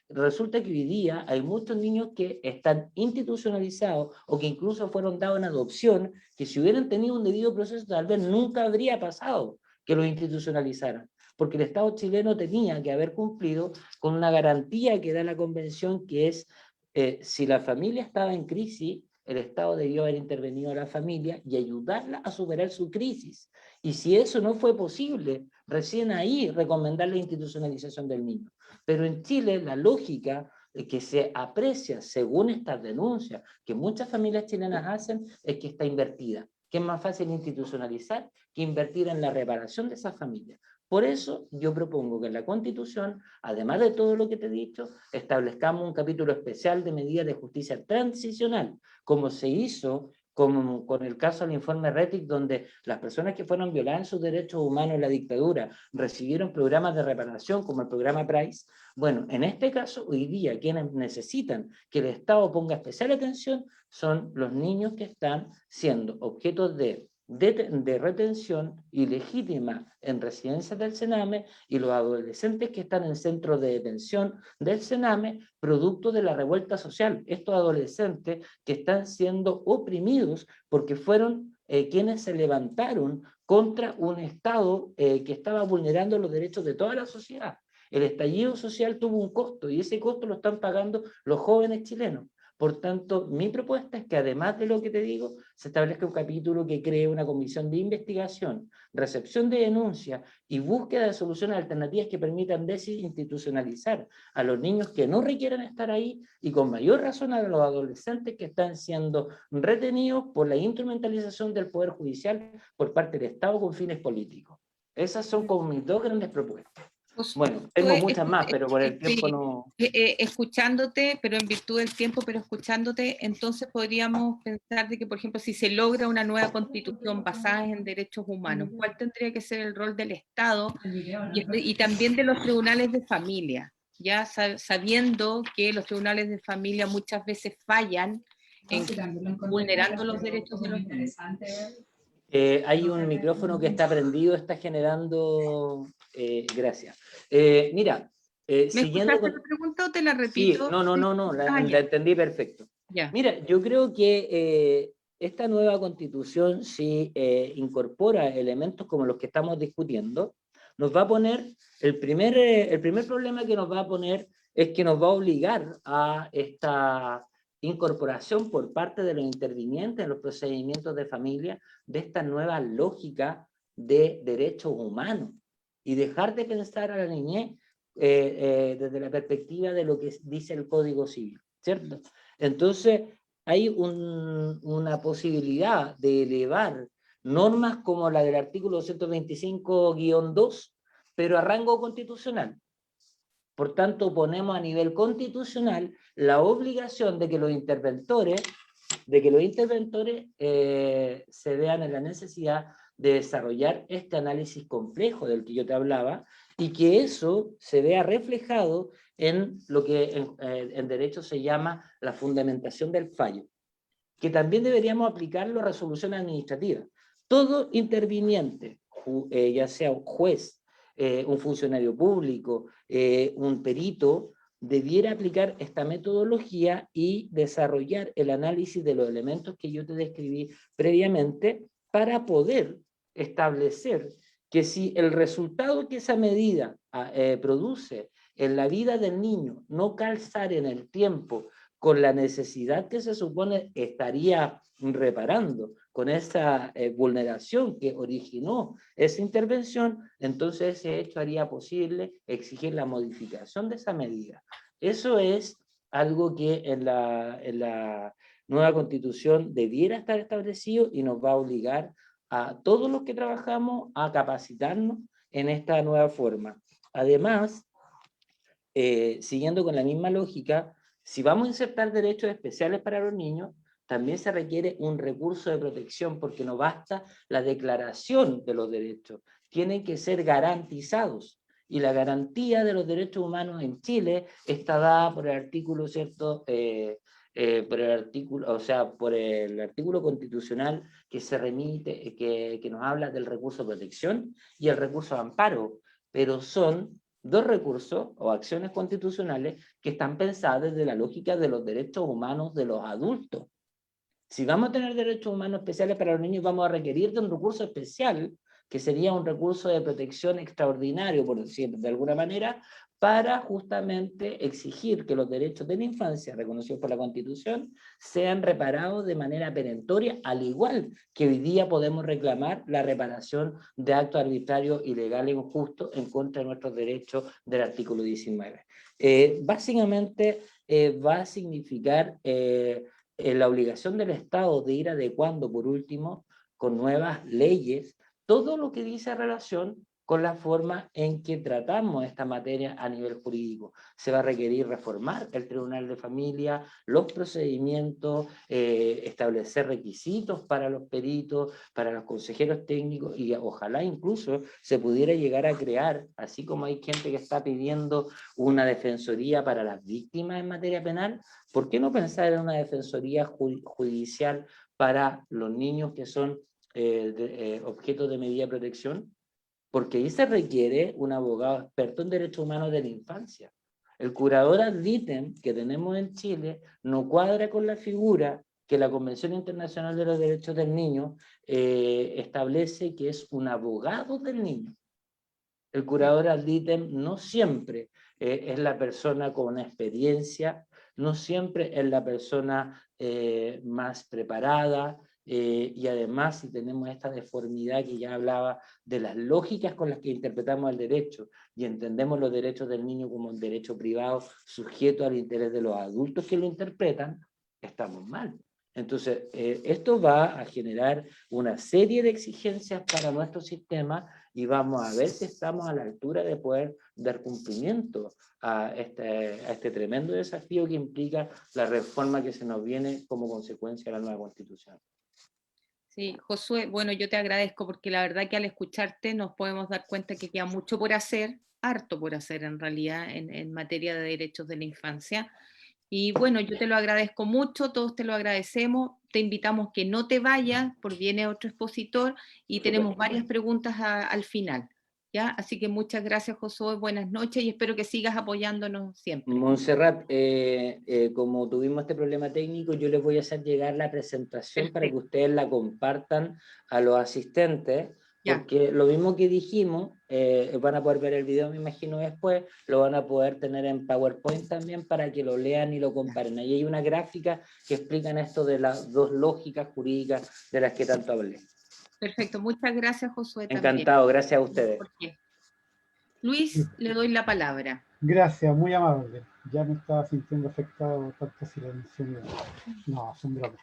resulta que hoy día hay muchos niños que están institucionalizados o que incluso fueron dados en adopción, que si hubieran tenido un debido proceso tal vez nunca habría pasado que los institucionalizaran, porque el Estado chileno tenía que haber cumplido con una garantía que da la Convención, que es si la familia estaba en crisis, el Estado debió haber intervenido a la familia y ayudarla a superar su crisis. Y si eso no fue posible, recién ahí recomendar la institucionalización del niño. Pero en Chile la lógica que se aprecia según estas denuncias que muchas familias chilenas hacen es que está invertida, que es más fácil institucionalizar que invertir en la reparación de esas familias. Por eso yo propongo que en la Constitución, además de todo lo que te he dicho, establezcamos un capítulo especial de medidas de justicia transicional, como se hizo con el caso del informe Rettig, donde las personas que fueron violadas en sus derechos humanos en la dictadura recibieron programas de reparación como el programa Price. Bueno, en este caso, hoy día quienes necesitan que el Estado ponga especial atención son los niños que están siendo objetos de retención ilegítima en residencias del Sename y los adolescentes que están en centros de detención del Sename producto de la revuelta social. Estos adolescentes que están siendo oprimidos porque fueron quienes se levantaron contra un Estado que estaba vulnerando los derechos de toda la sociedad. El estallido social tuvo un costo y ese costo lo están pagando los jóvenes chilenos. Por tanto, mi propuesta es que además de lo que te digo, se establezca un capítulo que cree una comisión de investigación, recepción de denuncias y búsqueda de soluciones alternativas que permitan desinstitucionalizar a los niños que no requieren estar ahí y con mayor razón a los adolescentes que están siendo retenidos por la instrumentalización del Poder Judicial por parte del Estado con fines políticos. Esas son como mis dos grandes propuestas. Bueno, tengo muchas más, pero por el tiempo no... Escuchándote, pero en virtud del tiempo, pero escuchándote, entonces podríamos pensar de que, por ejemplo, si se logra una nueva constitución basada en derechos humanos, ¿cuál tendría que ser el rol del Estado y también de los tribunales de familia? Ya sabiendo que los tribunales de familia muchas veces fallan en vulnerando los derechos de los niños. Hay un micrófono que está prendido, está generando... gracias. Mira, ¿Me siguiendo escuchaste la pregunta o te la repito? Sí, no, la entendí perfecto. Ya. Mira, yo creo que esta nueva constitución, si incorpora elementos como los que estamos discutiendo, nos va a poner, el primer problema que nos va a poner es que nos va a obligar a esta incorporación por parte de los intervinientes en los procedimientos de familia de esta nueva lógica de derechos humanos y dejar de pensar a la niñez desde la perspectiva de lo que dice el Código Civil, ¿cierto? Entonces, hay una posibilidad de elevar normas como la del artículo 225-2, pero a rango constitucional. Por tanto, ponemos a nivel constitucional la obligación de que los interventores se vean en la necesidad de desarrollar este análisis complejo del que yo te hablaba, y que eso se vea reflejado en lo que en derecho se llama la fundamentación del fallo, que también deberíamos aplicarlo a resoluciones administrativas. Todo interviniente, ya sea un juez, un funcionario público, un perito, debiera aplicar esta metodología y desarrollar el análisis de los elementos que yo te describí previamente para poder establecer que si el resultado que esa medida produce en la vida del niño no calzar en el tiempo con la necesidad que se supone estaría reparando con esa vulneración que originó esa intervención, entonces ese hecho haría posible exigir la modificación de esa medida. Eso es algo que en la nueva Constitución debiera estar establecido y nos va a obligar a todos los que trabajamos a capacitarnos en esta nueva forma. Además, siguiendo con la misma lógica, si vamos a insertar derechos especiales para los niños, también se requiere un recurso de protección, porque no basta la declaración de los derechos, tienen que ser garantizados. Y la garantía de los derechos humanos en Chile está dada por el artículo, ¿cierto? Por el artículo constitucional que se remite, que nos habla del recurso de protección y el recurso de amparo, pero son dos recursos o acciones constitucionales que están pensadas desde la lógica de los derechos humanos de los adultos. Si vamos a tener derechos humanos especiales para los niños, vamos a requerir de un recurso especial, que sería un recurso de protección extraordinario, por decirlo de alguna manera, para justamente exigir que los derechos de la infancia, reconocidos por la Constitución, sean reparados de manera perentoria, al igual que hoy día podemos reclamar la reparación de actos arbitrarios, ilegales e injustos en contra de nuestros derechos del artículo 19. Básicamente va a significar la obligación del Estado de ir adecuando, por último, con nuevas leyes, todo lo que dice relación con la forma en que tratamos esta materia a nivel jurídico. Se va a requerir reformar el Tribunal de Familia, los procedimientos, establecer requisitos para los peritos, para los consejeros técnicos, y ojalá incluso se pudiera llegar a crear, así como hay gente que está pidiendo una defensoría para las víctimas en materia penal, ¿por qué no pensar en una defensoría judicial para los niños que son objetos de medida de protección? Porque ahí se requiere un abogado experto en derechos humanos de la infancia. El curador ad litem que tenemos en Chile no cuadra con la figura que la Convención Internacional de los Derechos del Niño establece, que es un abogado del niño. El curador ad litem no siempre es la persona con una experiencia, no siempre es la persona más preparada, y además, si tenemos esta deformidad que ya hablaba de las lógicas con las que interpretamos el derecho y entendemos los derechos del niño como un derecho privado sujeto al interés de los adultos que lo interpretan, estamos mal. Entonces, esto va a generar una serie de exigencias para nuestro sistema y vamos a ver si estamos a la altura de poder dar cumplimiento a este tremendo desafío que implica la reforma que se nos viene como consecuencia de la nueva Constitución. Sí, Josué, bueno, yo te agradezco porque la verdad que al escucharte nos podemos dar cuenta que queda mucho por hacer, harto por hacer en realidad en materia de derechos de la infancia. Y bueno, yo te lo agradezco mucho, todos te lo agradecemos, te invitamos que no te vayas, porque viene otro expositor y tenemos varias preguntas al final, ¿ya? Así que muchas gracias, Josué, buenas noches y espero que sigas apoyándonos siempre. Montserrat, como tuvimos este problema técnico, yo les voy a hacer llegar la presentación. Perfecto. Para que ustedes la compartan a los asistentes, porque lo mismo que dijimos, van a poder ver el video, me imagino después, lo van a poder tener en PowerPoint también para que lo lean y lo comparen. Ahí hay una gráfica que explican esto de las dos lógicas jurídicas de las que tanto hablé. Perfecto, muchas gracias, Josué. Encantado, también. Gracias a ustedes. Luis, le doy la palabra. Gracias, muy amable. Ya me estaba sintiendo afectado tanto silencio. No, son bromas.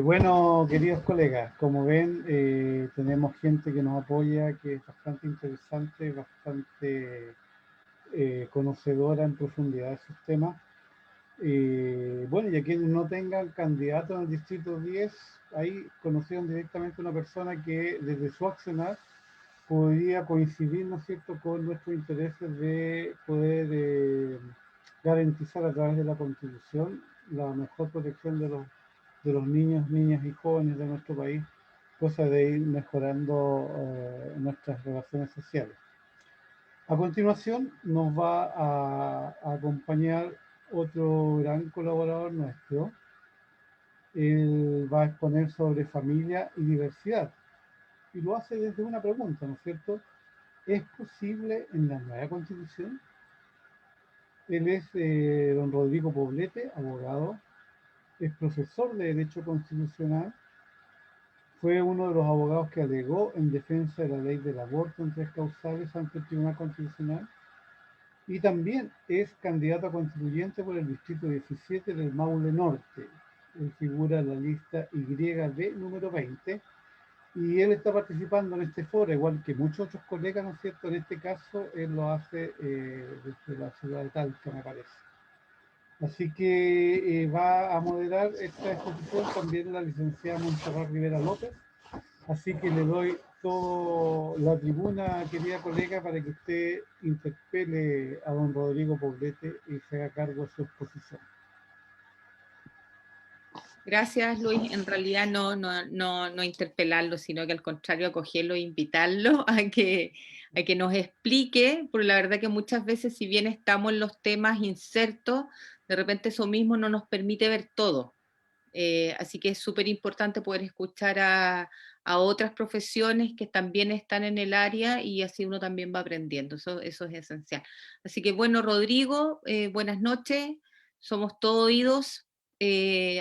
Bueno, queridos colegas, como ven, tenemos gente que nos apoya, que es bastante interesante, bastante conocedora en profundidad de sus temas. Bueno, y a quienes no tengan candidato en el distrito 10, ahí conocieron directamente a una persona que desde su accionar podría coincidir, ¿no es cierto?, con nuestros intereses de poder garantizar a través de la Constitución la mejor protección de los niños, niñas y jóvenes de nuestro país, cosa de ir mejorando nuestras relaciones sociales. A continuación nos va a acompañar otro gran colaborador nuestro. Él va a exponer sobre familia y diversidad. Y lo hace desde una pregunta, ¿no es cierto? ¿Es posible en la nueva Constitución? Él es don Rodrigo Poblete, abogado, es profesor de Derecho Constitucional, fue uno de los abogados que alegó en defensa de la ley del aborto en 3 causales ante el Tribunal Constitucional, y también es candidato a constituyente por el distrito 17 del Maule Norte. Él figura en la lista YD número 20, y él está participando en este foro, igual que muchos otros colegas, ¿no es cierto? En este caso, él lo hace desde la ciudad de Talca, me parece. Así que va a moderar esta exposición también la licenciada Montserrat Rivera López. Así que le doy toda la tribuna, querida colega, para que usted interpele a don Rodrigo Poblete y se haga cargo de su exposición. Gracias, Luis. En realidad no interpelarlo, sino que al contrario acogerlo e invitarlo a que nos explique, porque la verdad que muchas veces, si bien estamos en los temas insertos, de repente eso mismo no nos permite ver todo. Así que es súper importante poder escuchar a otras profesiones que también están en el área, y así uno también va aprendiendo. Eso es esencial. Así que bueno, Rodrigo, buenas noches. Somos todo oídos.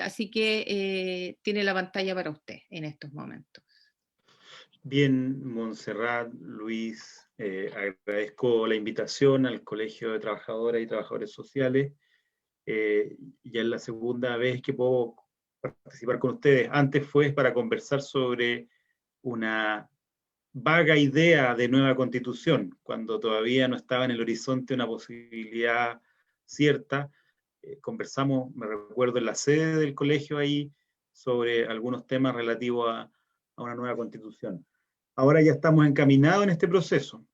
Así que tiene la pantalla para usted en estos momentos. Bien, Montserrat, Luis, agradezco la invitación al Colegio de Trabajadoras y Trabajadores Sociales. Ya es la segunda vez que puedo participar con ustedes. Antes fue para conversar sobre una vaga idea de nueva constitución, cuando todavía no estaba en el horizonte una posibilidad cierta. Conversamos, me recuerdo, en la sede del colegio ahí, sobre algunos temas relativos a una nueva constitución. Ahora ya estamos encaminados en este proceso.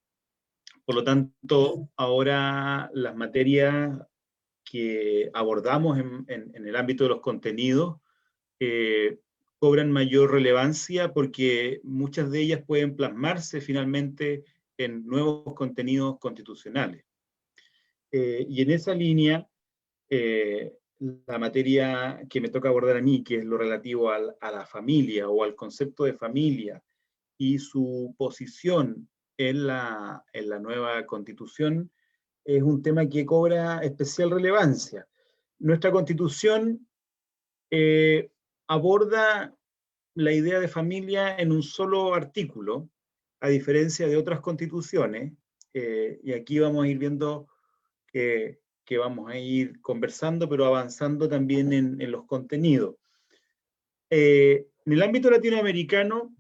Por lo tanto, ahora las materias que abordamos en el ámbito de los contenidos cobran mayor relevancia, porque muchas de ellas pueden plasmarse finalmente en nuevos contenidos constitucionales. Y en esa línea, la materia que me toca abordar a mí, que es lo relativo a la familia o al concepto de familia y su posición en la nueva Constitución, es un tema que cobra especial relevancia. Nuestra Constitución aborda la idea de familia en un solo artículo, a diferencia de otras constituciones, y aquí vamos a ir viendo que vamos a ir conversando, pero avanzando también en los contenidos. En el ámbito latinoamericano,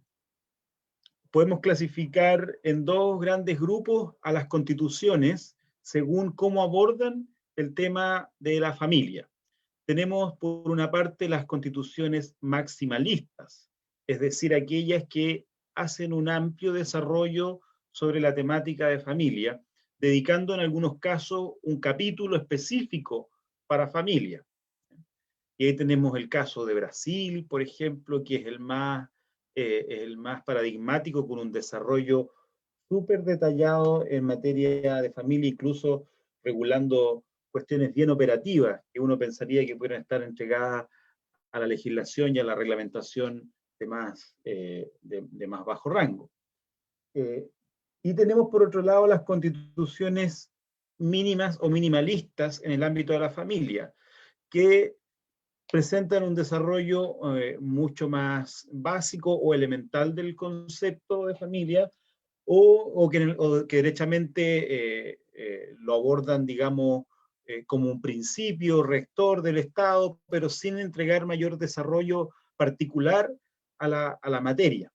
podemos clasificar en 2 grandes grupos a las constituciones según cómo abordan el tema de la familia. Tenemos, por una parte, las constituciones maximalistas, es decir, aquellas que hacen un amplio desarrollo sobre la temática de familia, dedicando en algunos casos un capítulo específico para familia. Y ahí tenemos el caso de Brasil, por ejemplo, que es el más paradigmático, con un desarrollo súper detallado en materia de familia, incluso regulando cuestiones bien operativas, que uno pensaría que pudieran estar entregadas a la legislación y a la reglamentación de más bajo rango. Y tenemos, por otro lado, las constituciones mínimas o minimalistas en el ámbito de la familia, que presentan un desarrollo mucho más básico o elemental del concepto de familia, o que derechamente lo abordan, digamos, como un principio rector del Estado, pero sin entregar mayor desarrollo particular a la materia,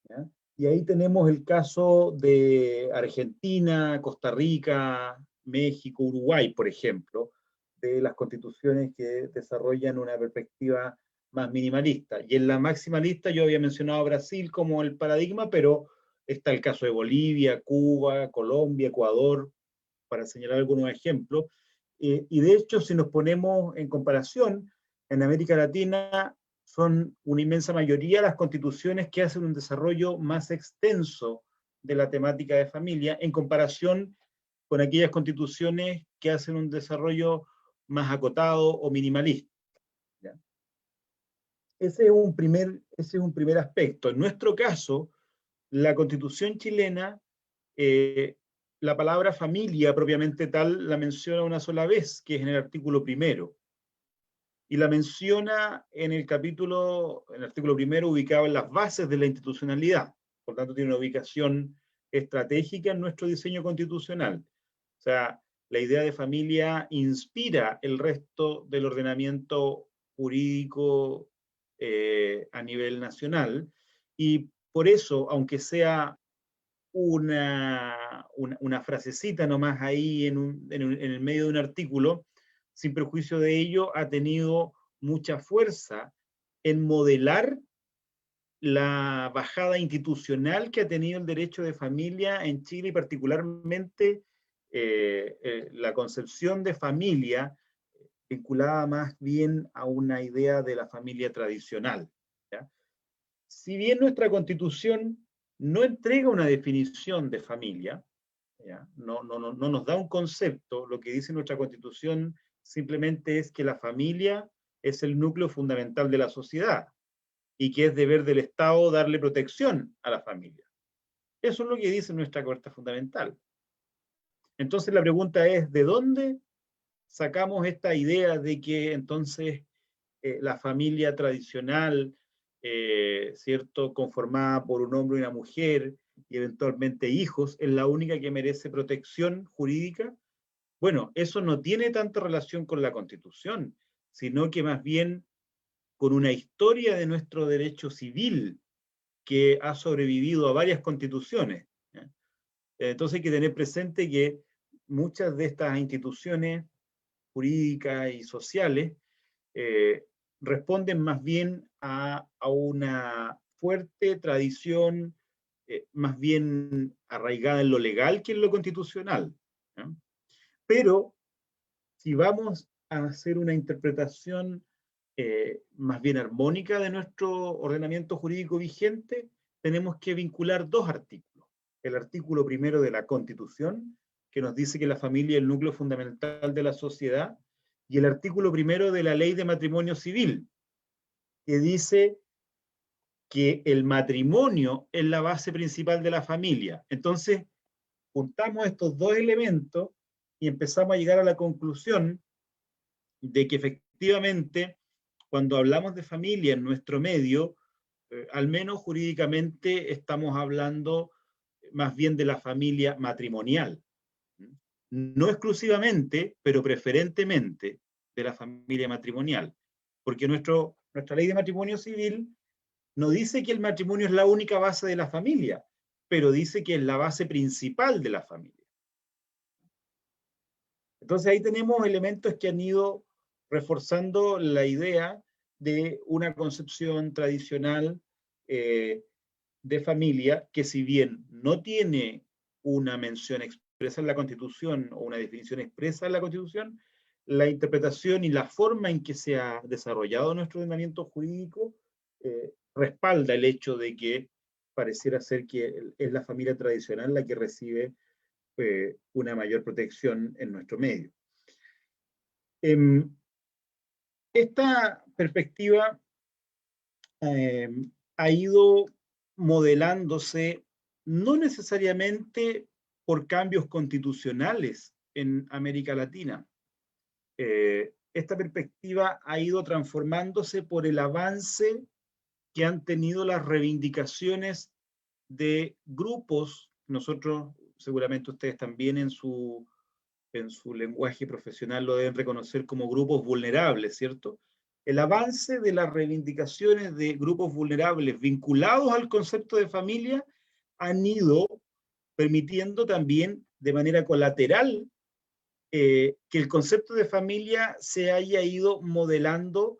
¿ya? Y ahí tenemos el caso de Argentina, Costa Rica, México, Uruguay, por ejemplo, de las constituciones que desarrollan una perspectiva más minimalista. Y en la maximalista yo había mencionado a Brasil como el paradigma, pero está el caso de Bolivia, Cuba, Colombia, Ecuador, para señalar algunos ejemplos. Y de hecho, si nos ponemos en comparación, en América Latina son una inmensa mayoría las constituciones que hacen un desarrollo más extenso de la temática de familia en comparación con aquellas constituciones que hacen un desarrollo más acotado o minimalista, ¿ya? Ese es un primer aspecto. En nuestro caso, la Constitución chilena, la palabra familia propiamente tal la menciona una sola vez, que es en el artículo 1. Y la menciona en el artículo 1, ubicado en las bases de la institucionalidad. Por tanto, tiene una ubicación estratégica en nuestro diseño constitucional. O sea, la idea de familia inspira el resto del ordenamiento jurídico a nivel nacional, y por eso, aunque sea una frasecita nomás ahí en el medio de un artículo, sin perjuicio de ello, ha tenido mucha fuerza en modelar la bajada institucional que ha tenido el derecho de familia en Chile, y particularmente la concepción de familia vinculada más bien a una idea de la familia tradicional, ¿ya? Si bien nuestra Constitución no entrega una definición de familia, ¿ya? No nos da un concepto, lo que dice nuestra Constitución simplemente es que la familia es el núcleo fundamental de la sociedad y que es deber del Estado darle protección a la familia. Eso es lo que dice nuestra Carta Fundamental. Entonces la pregunta es, ¿de dónde sacamos esta idea de que entonces la familia tradicional, ¿cierto?, conformada por un hombre y una mujer y eventualmente hijos, es la única que merece protección jurídica? Bueno, eso no tiene tanta relación con la Constitución, sino que más bien con una historia de nuestro derecho civil que ha sobrevivido a varias constituciones, ¿ya? Entonces hay que tener presente que muchas de estas instituciones jurídicas y sociales responden más bien a una fuerte tradición, más bien arraigada en lo legal que en lo constitucional, ¿no? Pero si vamos a hacer una interpretación más bien armónica de nuestro ordenamiento jurídico vigente, tenemos que vincular dos artículos. El artículo 1 de la Constitución, que nos dice que la familia es el núcleo fundamental de la sociedad, y el artículo 1 de la Ley de Matrimonio Civil, que dice que el matrimonio es la base principal de la familia. Entonces, juntamos estos dos elementos y empezamos a llegar a la conclusión de que efectivamente, cuando hablamos de familia en nuestro medio, al menos jurídicamente estamos hablando más bien de la familia matrimonial. No exclusivamente, pero preferentemente de la familia matrimonial, porque nuestra ley de matrimonio civil no dice que el matrimonio es la única base de la familia, pero dice que es la base principal de la familia. Entonces ahí tenemos elementos que han ido reforzando la idea de una concepción tradicional de familia que, si bien no tiene una mención expresa en la Constitución o una definición expresa en la Constitución, la interpretación y la forma en que se ha desarrollado nuestro ordenamiento jurídico respalda el hecho de que pareciera ser que es la familia tradicional la que recibe una mayor protección en nuestro medio. Esta perspectiva ha ido modelándose no necesariamente por cambios constitucionales en América Latina. Esta perspectiva ha ido transformándose por el avance que han tenido las reivindicaciones de grupos, nosotros, seguramente ustedes también en su lenguaje profesional lo deben reconocer como grupos vulnerables, ¿cierto? El avance de las reivindicaciones de grupos vulnerables vinculados al concepto de familia han ido permitiendo también de manera colateral que el concepto de familia se haya ido modelando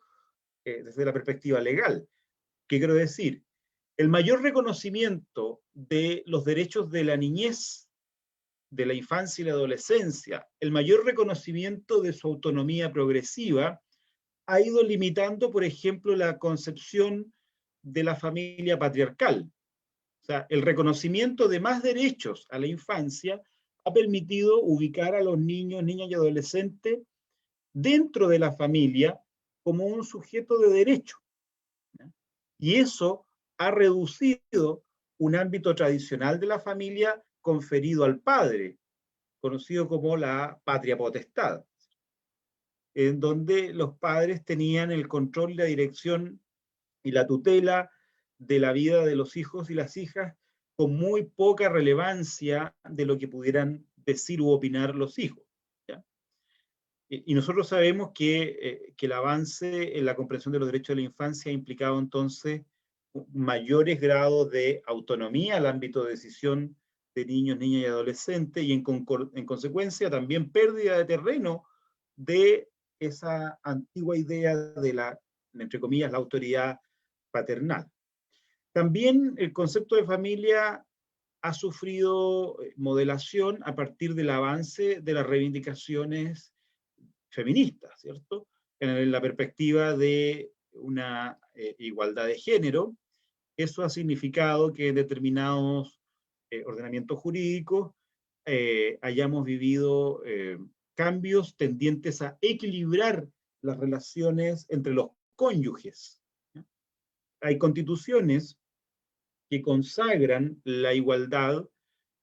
desde la perspectiva legal. ¿Qué quiero decir? El mayor reconocimiento de los derechos de la niñez, de la infancia y la adolescencia, el mayor reconocimiento de su autonomía progresiva, ha ido limitando, por ejemplo, la concepción de la familia patriarcal. O sea, el reconocimiento de más derechos a la infancia ha permitido ubicar a los niños, niñas y adolescentes dentro de la familia como un sujeto de derecho. Y eso ha reducido un ámbito tradicional de la familia conferido al padre, conocido como la patria potestad, en donde los padres tenían el control y la dirección y la tutela de la vida de los hijos y las hijas con muy poca relevancia de lo que pudieran decir u opinar los hijos. ¿Ya? Y nosotros sabemos que el avance en la comprensión de los derechos de la infancia ha implicado entonces mayores grados de autonomía al ámbito de decisión de niños, niñas y adolescentes, y en consecuencia también pérdida de terreno de esa antigua idea de la, entre comillas, la autoridad paternal. También el concepto de familia ha sufrido modelación a partir del avance de las reivindicaciones feministas, ¿cierto? En la perspectiva de una igualdad de género. Eso ha significado que en determinados ordenamientos jurídicos hayamos vivido cambios tendientes a equilibrar las relaciones entre los cónyuges. ¿Ya? Hay constituciones que consagran la igualdad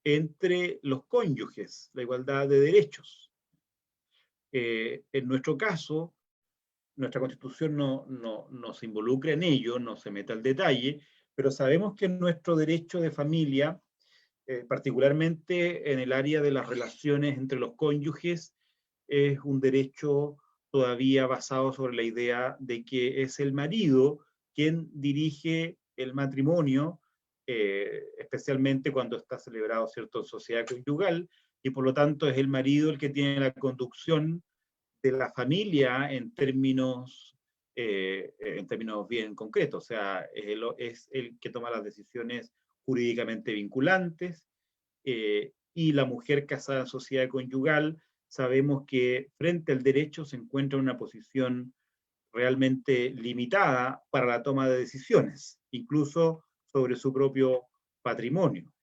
entre los cónyuges, la igualdad de derechos. En nuestro caso, nuestra Constitución no se involucra en ello, no se mete al detalle, pero sabemos que nuestro derecho de familia, particularmente en el área de las relaciones entre los cónyuges, es un derecho todavía basado sobre la idea de que es el marido quien dirige el matrimonio, especialmente cuando está celebrado, ¿cierto?, en sociedad conyugal, y por lo tanto es el marido el que tiene la conducción de la familia en términos bien concretos. O sea, es el que toma las decisiones jurídicamente vinculantes, y la mujer casada en sociedad conyugal, sabemos que frente al derecho se encuentra en una posición realmente limitada para la toma de decisiones, incluso sobre su propio patrimonio.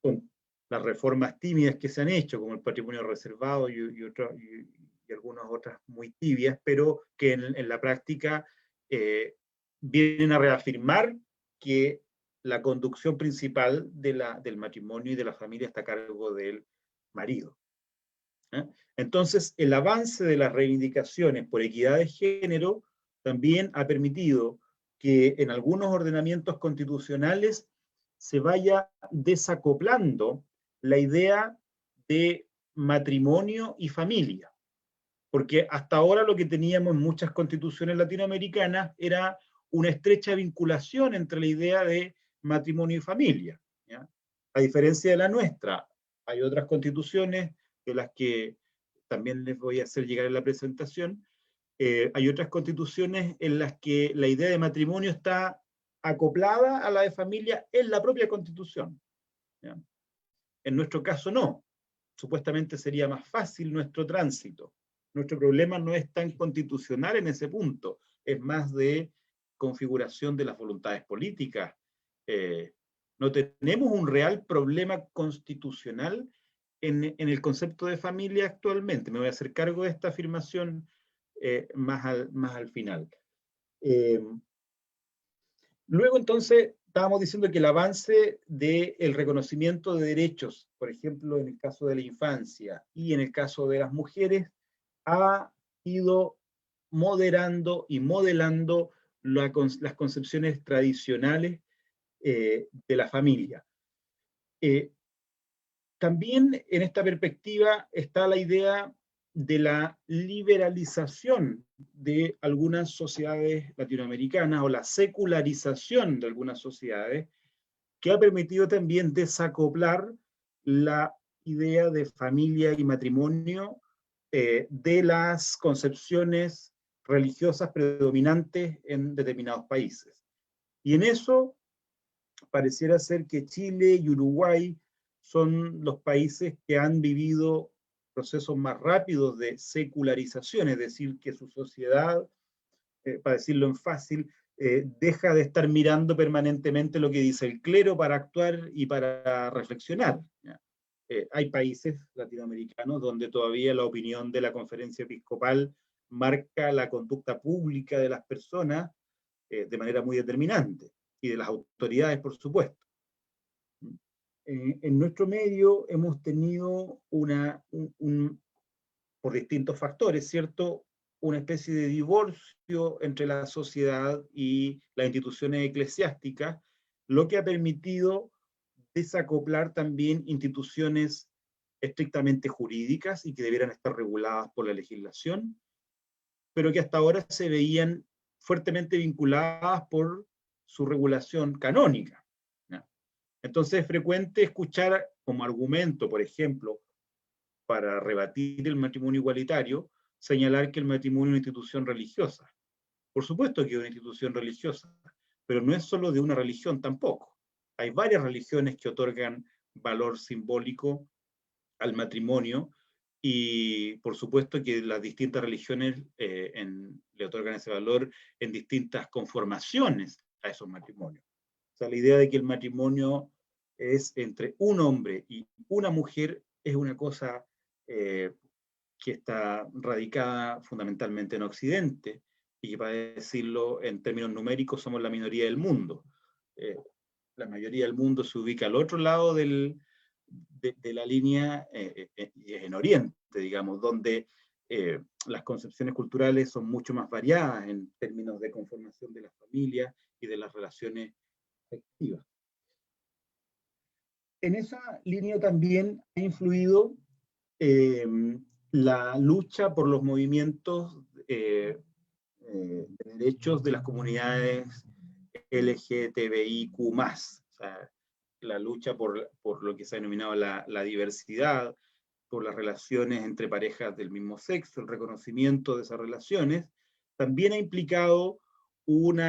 Con las reformas tímidas que se han hecho, como el patrimonio reservado y algunas otras muy tibias, pero que en la práctica vienen a reafirmar que la conducción principal del matrimonio y de la familia está a cargo del marido. Entonces, el avance de las reivindicaciones por equidad de género también ha permitido que en algunos ordenamientos constitucionales se vaya desacoplando la idea de matrimonio y familia. Porque hasta ahora lo que teníamos en muchas constituciones latinoamericanas era una estrecha vinculación entre la idea de matrimonio y familia, ¿ya? A diferencia de la nuestra, hay otras constituciones de las que también les voy a hacer llegar en la presentación, hay otras constituciones en las que la idea de matrimonio está acoplada a la de familia en la propia constitución, ¿ya? En nuestro caso no. Supuestamente sería más fácil nuestro tránsito. Nuestro problema no es tan constitucional en ese punto, es más de configuración de las voluntades políticas. No tenemos un real problema constitucional en el concepto de familia actualmente. Me voy a hacer cargo de esta afirmación más al final. Luego entonces estábamos diciendo que el avance del reconocimiento de derechos, por ejemplo en el caso de la infancia y en el caso de las mujeres, ha ido moderando y modelando las concepciones tradicionales de la familia. También en esta perspectiva está la idea de la liberalización de algunas sociedades latinoamericanas o la secularización de algunas sociedades, que ha permitido también desacoplar la idea de familia y matrimonio de las concepciones religiosas predominantes en determinados países. Y en eso pareciera ser que Chile y Uruguay son los países que han vivido procesos más rápidos de secularización, es decir, que su sociedad, para decirlo en fácil, deja de estar mirando permanentemente lo que dice el clero para actuar y para reflexionar. Hay países latinoamericanos donde todavía la opinión de la conferencia episcopal marca la conducta pública de las personas de manera muy determinante, y de las autoridades, por supuesto. En nuestro medio hemos tenido por distintos factores, ¿cierto?, una especie de divorcio entre la sociedad y las instituciones eclesiásticas, lo que ha permitido desacoplar también instituciones estrictamente jurídicas y que debieran estar reguladas por la legislación, pero que hasta ahora se veían fuertemente vinculadas por su regulación canónica. Entonces es frecuente escuchar como argumento, por ejemplo, para rebatir el matrimonio igualitario, señalar que el matrimonio es una institución religiosa. Por supuesto que es una institución religiosa, pero no es solo de una religión tampoco. Hay varias religiones que otorgan valor simbólico al matrimonio, y por supuesto que las distintas religiones le otorgan ese valor en distintas conformaciones a esos matrimonios. O sea, la idea de que el matrimonio es entre un hombre y una mujer es una cosa que está radicada fundamentalmente en Occidente, y que, para decirlo en términos numéricos, somos la minoría del mundo. La mayoría del mundo se ubica al otro lado de la línea, y es en Oriente, digamos, donde las concepciones culturales son mucho más variadas en términos de conformación de la familia y de las relaciones afectivas. En esa línea también ha influido la lucha por los movimientos de derechos de las comunidades LGTBIQ+, o sea, la lucha por lo que se ha denominado la diversidad, por las relaciones entre parejas del mismo sexo, el reconocimiento de esas relaciones, también ha implicado un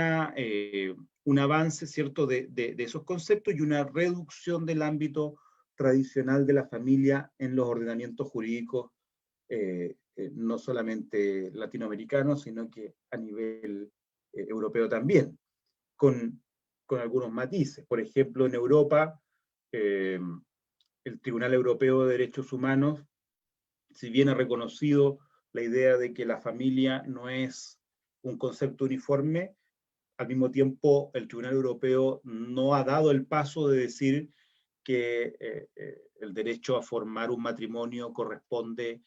avance, ¿cierto?, de esos conceptos, y una reducción del ámbito tradicional de la familia en los ordenamientos jurídicos, no solamente latinoamericanos, sino que a nivel europeo también, con algunos matices. Por ejemplo, en Europa, el Tribunal Europeo de Derechos Humanos, si bien ha reconocido la idea de que la familia no es un concepto uniforme, al mismo tiempo el Tribunal Europeo no ha dado el paso de decir que el derecho a formar un matrimonio corresponde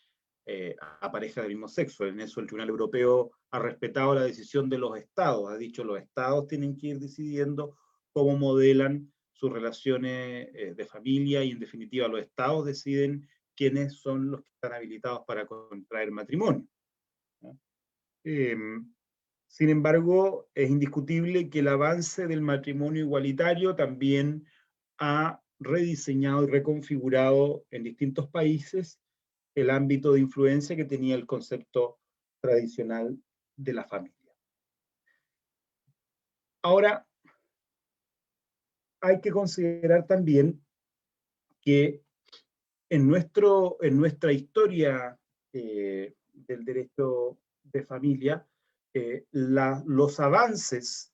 a parejas del mismo sexo. En eso el Tribunal Europeo ha respetado la decisión de los estados, ha dicho los estados tienen que ir decidiendo cómo modelan sus relaciones de familia, y en definitiva los estados deciden quiénes son los que están habilitados para contraer matrimonio. Sin embargo, es indiscutible que el avance del matrimonio igualitario también ha rediseñado y reconfigurado en distintos países el ámbito de influencia que tenía el concepto tradicional de la familia. Ahora, hay que considerar también que en nuestra historia del derecho de familia, los avances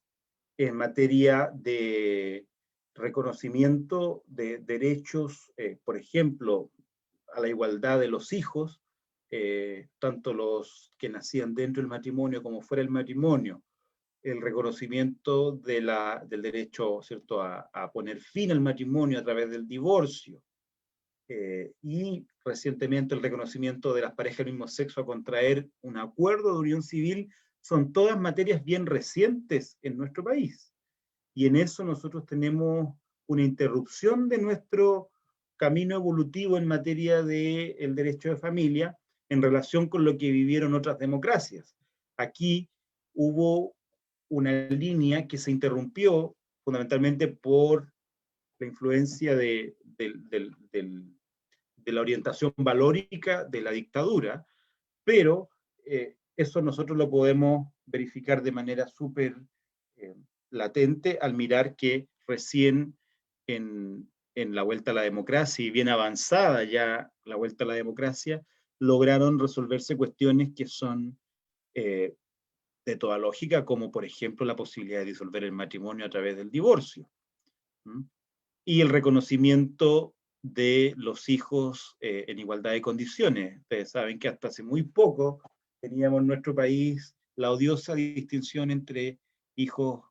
en materia de reconocimiento de derechos, por ejemplo, a la igualdad de los hijos, tanto los que nacían dentro del matrimonio como fuera del matrimonio, el reconocimiento del derecho, ¿cierto?, a poner fin al matrimonio a través del divorcio, y recientemente el reconocimiento de las parejas del mismo sexo a contraer un acuerdo de unión civil, son todas materias bien recientes en nuestro país. y en eso nosotros tenemos una interrupción de nuestro camino evolutivo en materia del derecho de familia en relación con lo que vivieron otras democracias. Aquí hubo una línea que se interrumpió fundamentalmente por la influencia de la orientación valórica de la dictadura, pero eso nosotros lo podemos verificar de manera súper latente al mirar que recién en la vuelta a la democracia, y bien avanzada ya la vuelta a la democracia, lograron resolverse cuestiones que son de toda lógica, como por ejemplo la posibilidad de disolver el matrimonio a través del divorcio. Y el reconocimiento de los hijos en igualdad de condiciones. Ustedes saben que hasta hace muy poco teníamos en nuestro país la odiosa distinción entre hijos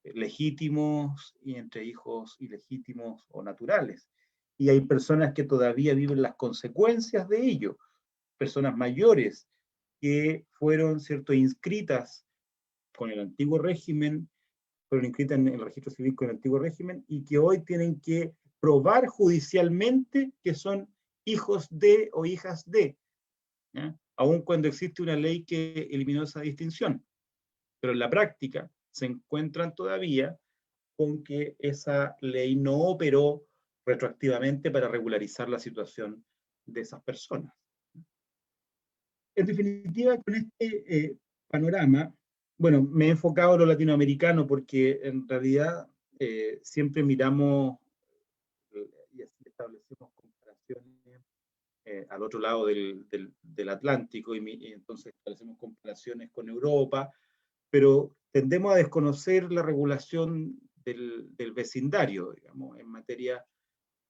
legítimos y entre hijos ilegítimos o naturales. Y hay personas que todavía viven las consecuencias de ello, personas mayores que fueron, ¿cierto?, inscritas con el antiguo régimen, fueron inscritas en el registro civil con el antiguo régimen, y que hoy tienen que probar judicialmente que son hijos de o hijas de, ¿ya? Aun cuando existe una ley que eliminó esa distinción. Pero en la práctica se encuentran todavía con que esa ley no operó retroactivamente para regularizar la situación de esas personas. En definitiva, con este panorama, bueno, me he enfocado en lo latinoamericano porque en realidad siempre miramos y así establecemos comparaciones al otro lado del Atlántico, y entonces establecemos comparaciones con Europa, pero tendemos a desconocer la regulación del vecindario, digamos, en materia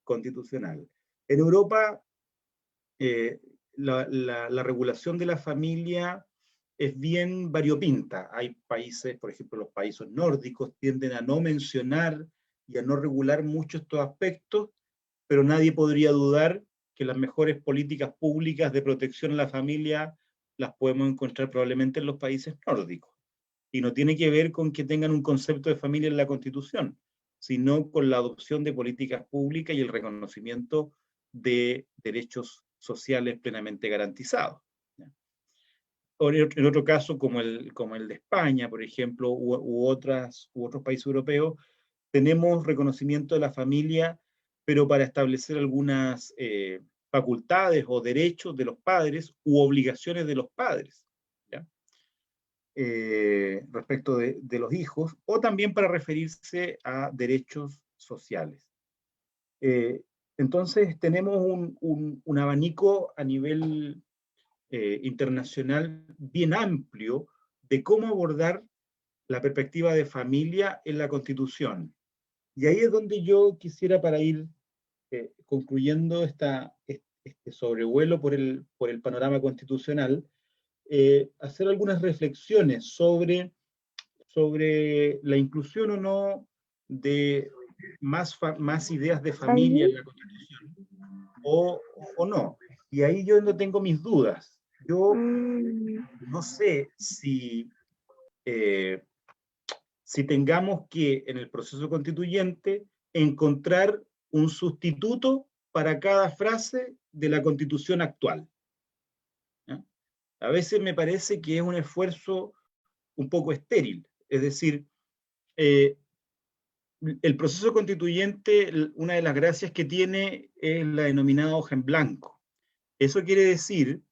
constitucional. En Europa, la regulación de la familia es bien variopinta. Hay países, por ejemplo, los países nórdicos tienden a no mencionar y a no regular mucho estos aspectos, pero nadie podría dudar que las mejores políticas públicas de protección a la familia las podemos encontrar probablemente en los países nórdicos. Y no tiene que ver con que tengan un concepto de familia en la Constitución, sino con la adopción de políticas públicas y el reconocimiento de derechos sociales plenamente garantizados. En otro caso, como el de España, por ejemplo, u otros países europeos, tenemos reconocimiento de la familia, pero para establecer algunas facultades o derechos de los padres u obligaciones de los padres, ¿ya? Respecto de los hijos, o también para referirse a derechos sociales. Entonces tenemos un abanico a nivel internacional bien amplio de cómo abordar la perspectiva de familia en la Constitución. Y ahí es donde yo quisiera, para ir concluyendo este sobrevuelo por el panorama constitucional, hacer algunas reflexiones sobre la inclusión o no de más ideas de familia en la Constitución, o no. Y ahí yo no tengo mis dudas. Yo no sé si tengamos que, en el proceso constituyente, encontrar un sustituto para cada frase de la Constitución actual, ¿ya? A veces me parece que es un esfuerzo un poco estéril. Es decir, el proceso constituyente, una de las gracias que tiene es la denominada hoja en blanco. Eso quiere decir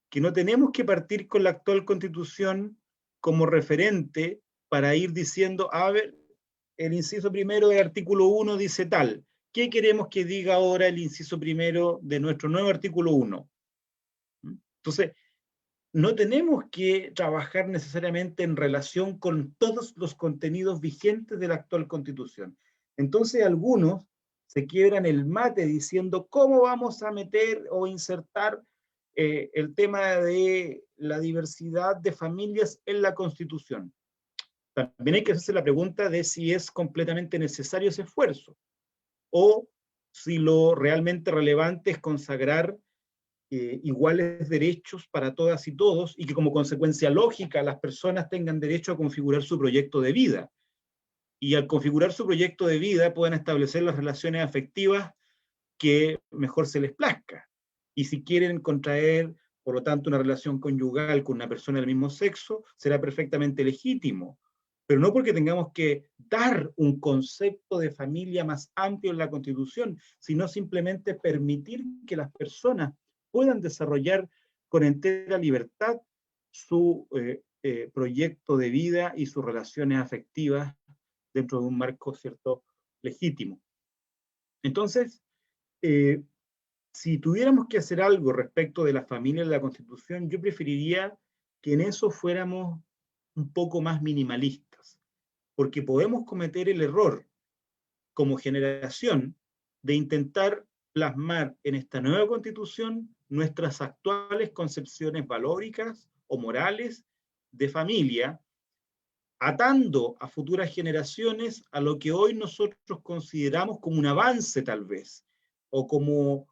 que no tenemos que partir con la actual Constitución como referente para ir diciendo, a ver, el inciso primero del artículo 1 dice tal, ¿qué queremos que diga ahora el inciso primero de nuestro nuevo artículo 1? Entonces, no tenemos que trabajar necesariamente en relación con todos los contenidos vigentes de la actual Constitución. Entonces, algunos se quiebran el mate diciendo, ¿cómo vamos a meter o insertar el tema de la diversidad de familias en la Constitución? También hay que hacerse la pregunta de si es completamente necesario ese esfuerzo, o si lo realmente relevante es consagrar iguales derechos para todas y todos, y que como consecuencia lógica las personas tengan derecho a configurar su proyecto de vida. y al configurar su proyecto de vida puedan establecer las relaciones afectivas que mejor se les plazca. Y si quieren contraer, por lo tanto, una relación conyugal con una persona del mismo sexo, será perfectamente legítimo. Pero no porque tengamos que dar un concepto de familia más amplio en la Constitución, sino simplemente permitir que las personas puedan desarrollar con entera libertad su proyecto de vida y sus relaciones afectivas dentro de un marco, ¿cierto?, legítimo. Entonces, si tuviéramos que hacer algo respecto de la familia en la Constitución, yo preferiría que en eso fuéramos un poco más minimalistas, porque podemos cometer el error como generación de intentar plasmar en esta nueva Constitución nuestras actuales concepciones valóricas o morales de familia, atando a futuras generaciones a lo que hoy nosotros consideramos como un avance tal vez, o como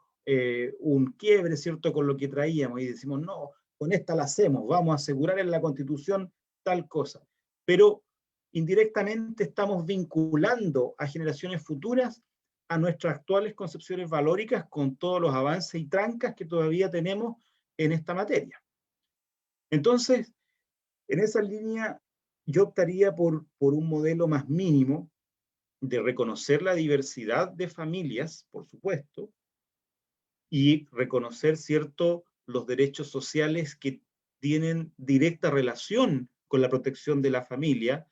un quiebre, ¿cierto?, con lo que traíamos, y decimos, no, con esta la hacemos, vamos a asegurar en la Constitución tal cosa. Pero indirectamente estamos vinculando a generaciones futuras a nuestras actuales concepciones valóricas con todos los avances y trancas que todavía tenemos en esta materia. Entonces, en esa línea, yo optaría por un modelo más mínimo de reconocer la diversidad de familias, por supuesto, y reconocer, ¿cierto?, los derechos sociales que tienen directa relación con la protección de la familia,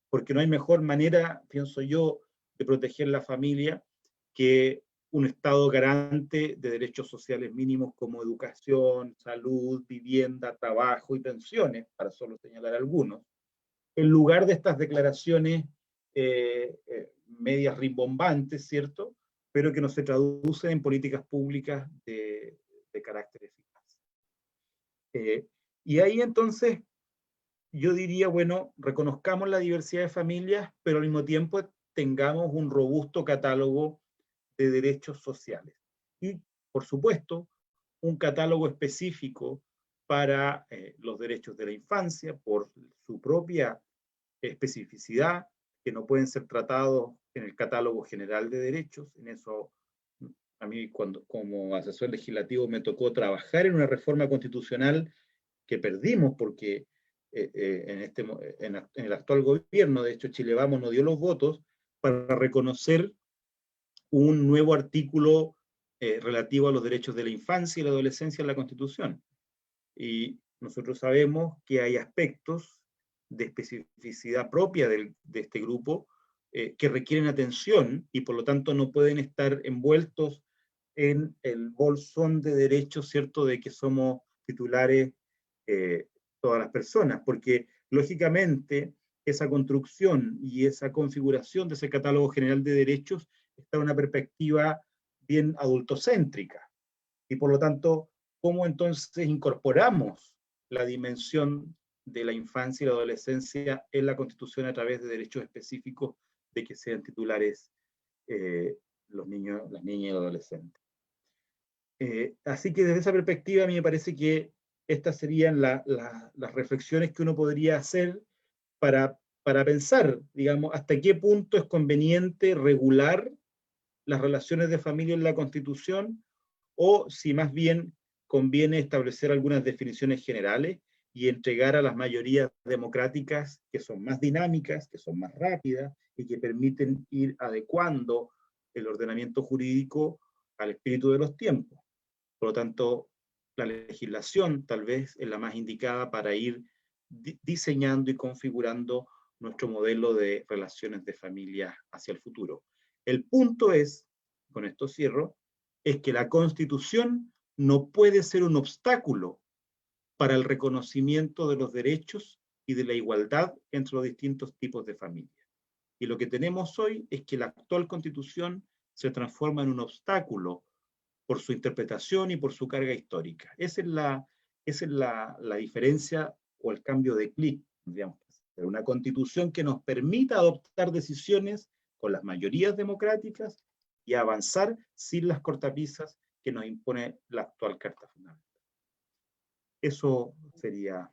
porque no hay mejor manera, pienso yo, de proteger la familia que un Estado garante de derechos sociales mínimos como educación, salud, vivienda, trabajo y pensiones, para solo señalar algunos, en lugar de estas declaraciones medias rimbombantes, ¿cierto?, pero que no se traducen en políticas públicas de carácter eficaz. Y ahí entonces yo diría, bueno, reconozcamos la diversidad de familias, pero al mismo tiempo tengamos un robusto catálogo de derechos sociales. Y, por supuesto, un catálogo específico para los derechos de la infancia, por su propia especificidad, que no pueden ser tratados en el catálogo general de derechos. En eso, a mí, como asesor legislativo, me tocó trabajar en una reforma constitucional que perdimos porque en el actual gobierno, de hecho, Chile Vamos no dio los votos para reconocer un nuevo artículo relativo a los derechos de la infancia y la adolescencia en la Constitución. Y nosotros sabemos que hay aspectos de especificidad propia de este grupo que requieren atención y por lo tanto no pueden estar envueltos en el bolsón de derechos, ¿cierto?, de que somos titulares todas las personas, porque lógicamente esa construcción y esa configuración de ese catálogo general de derechos está en una perspectiva bien adultocéntrica, y por lo tanto, ¿cómo entonces incorporamos la dimensión de la infancia y la adolescencia en la Constitución a través de derechos específicos de que sean titulares los niños, las niñas y los adolescentes? Así que desde esa perspectiva a mí me parece que estas serían las reflexiones que uno podría hacer para pensar, digamos, hasta qué punto es conveniente regular las relaciones de familia en la Constitución, o si más bien conviene establecer algunas definiciones generales y entregar a las mayorías democráticas, que son más dinámicas, que son más rápidas y que permiten ir adecuando el ordenamiento jurídico al espíritu de los tiempos. Por lo tanto, la legislación tal vez es la más indicada para ir diseñando y configurando nuestro modelo de relaciones de familia hacia el futuro. El punto es, con esto cierro, es que la Constitución no puede ser un obstáculo para el reconocimiento de los derechos y de la igualdad entre los distintos tipos de familia. Y lo que tenemos hoy es que la actual Constitución se transforma en un obstáculo por su interpretación y por su carga histórica. Esa es la diferencia o el cambio de clic, digamos. Una Constitución que nos permita adoptar decisiones con las mayorías democráticas y avanzar sin las cortapisas que nos impone la actual Carta Fundamental. Eso sería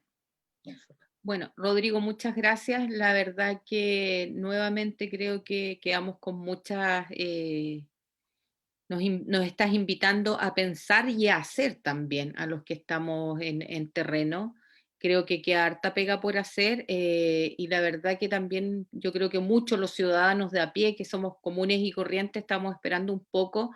Bueno, Rodrigo, muchas gracias. La verdad que nuevamente creo que quedamos con muchas... nos estás invitando a pensar y a hacer también a los que estamos en terreno. Creo que queda harta pega por hacer y la verdad que también yo creo que muchos los ciudadanos de a pie, que somos comunes y corrientes, estamos esperando un poco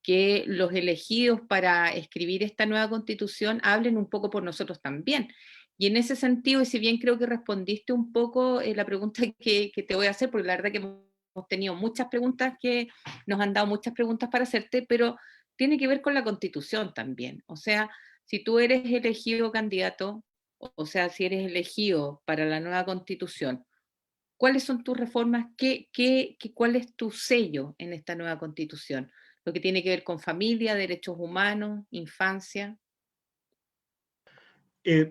que los elegidos para escribir esta nueva constitución hablen un poco por nosotros también. Y en ese sentido, y si bien creo que respondiste un poco la pregunta que te voy a hacer, porque la verdad que hemos tenido muchas preguntas, que nos han dado muchas preguntas para hacerte, pero tiene que ver con la constitución también. O sea, si tú eres elegido candidato, o sea, si eres elegido para la nueva constitución, ¿cuáles son tus reformas? ¿Cuál es tu sello en esta nueva constitución? Lo que tiene que ver con familia, derechos humanos, infancia.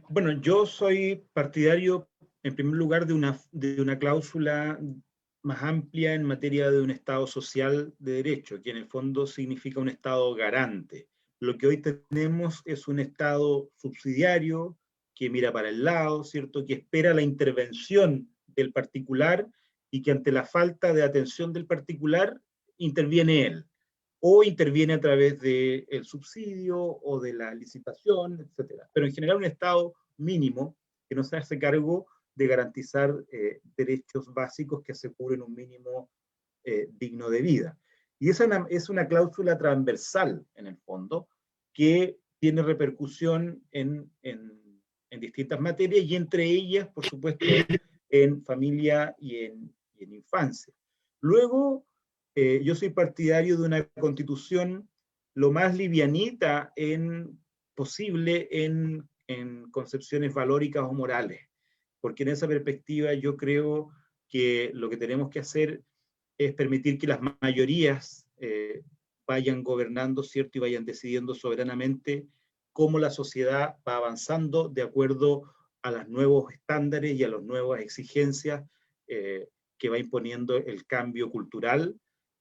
Bueno, yo soy partidario, en primer lugar, de una cláusula más amplia en materia de un Estado social de derecho, que en el fondo significa un Estado garante. Lo que hoy tenemos es un Estado subsidiario que mira para el lado, ¿cierto? Que espera la intervención del particular y que ante la falta de atención del particular interviene él, o interviene a través del subsidio o de la licitación, etc. Pero en general un Estado mínimo que no se hace cargo de garantizar derechos básicos que aseguren un mínimo digno de vida. Y esa es una cláusula transversal, en el fondo, que tiene repercusión en distintas materias y entre ellas, por supuesto, en familia y en infancia. Luego, yo soy partidario de una constitución lo más livianita posible en concepciones valóricas o morales, porque en esa perspectiva yo creo que lo que tenemos que hacer es permitir que las mayorías vayan gobernando, ¿cierto? Y vayan decidiendo soberanamente cómo la sociedad va avanzando de acuerdo a los nuevos estándares y a las nuevas exigencias que va imponiendo el cambio cultural,